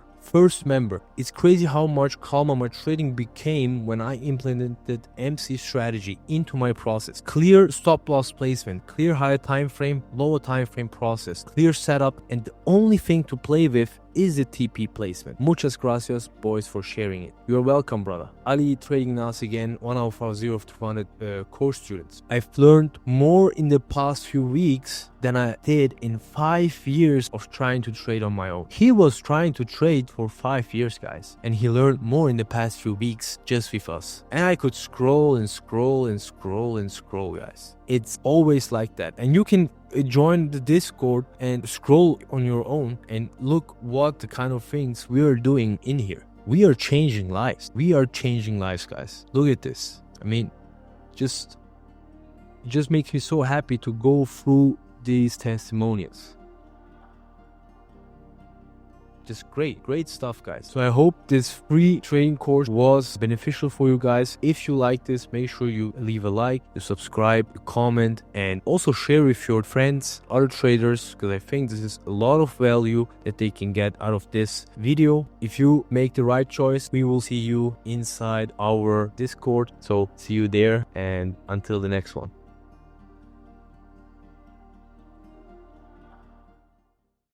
It's crazy how much calmer my trading became when I implemented MC strategy into my process. Clear stop loss placement, clear higher time frame, lower time frame process, clear setup, and the only thing to play with is the TP placement. Muchas gracias, boys, for sharing it. You're welcome, brother. Ali Trading Nas again, one of our 0 to 200 course students. I've learned more in the past few weeks than I did in 5 years of trying to trade on my own. He was trying to trade for 5 years, guys, and he learned more in the past few weeks just with us. And I could scroll, guys. It's always like that. And you can join the Discord and scroll on your own and look what the kind of things we are doing in here. We are changing lives. Guys. Look at this. I mean, it just makes me so happy to go through these testimonials. Just great stuff, guys. So I hope this free trading course was beneficial for you guys. If you like this, make sure you leave a like, you subscribe, you comment, and also share with your friends, other traders, because I think this is a lot of value that they can get out of this video. If you make the right choice, we will see you inside our Discord. So see you there, and until the next one.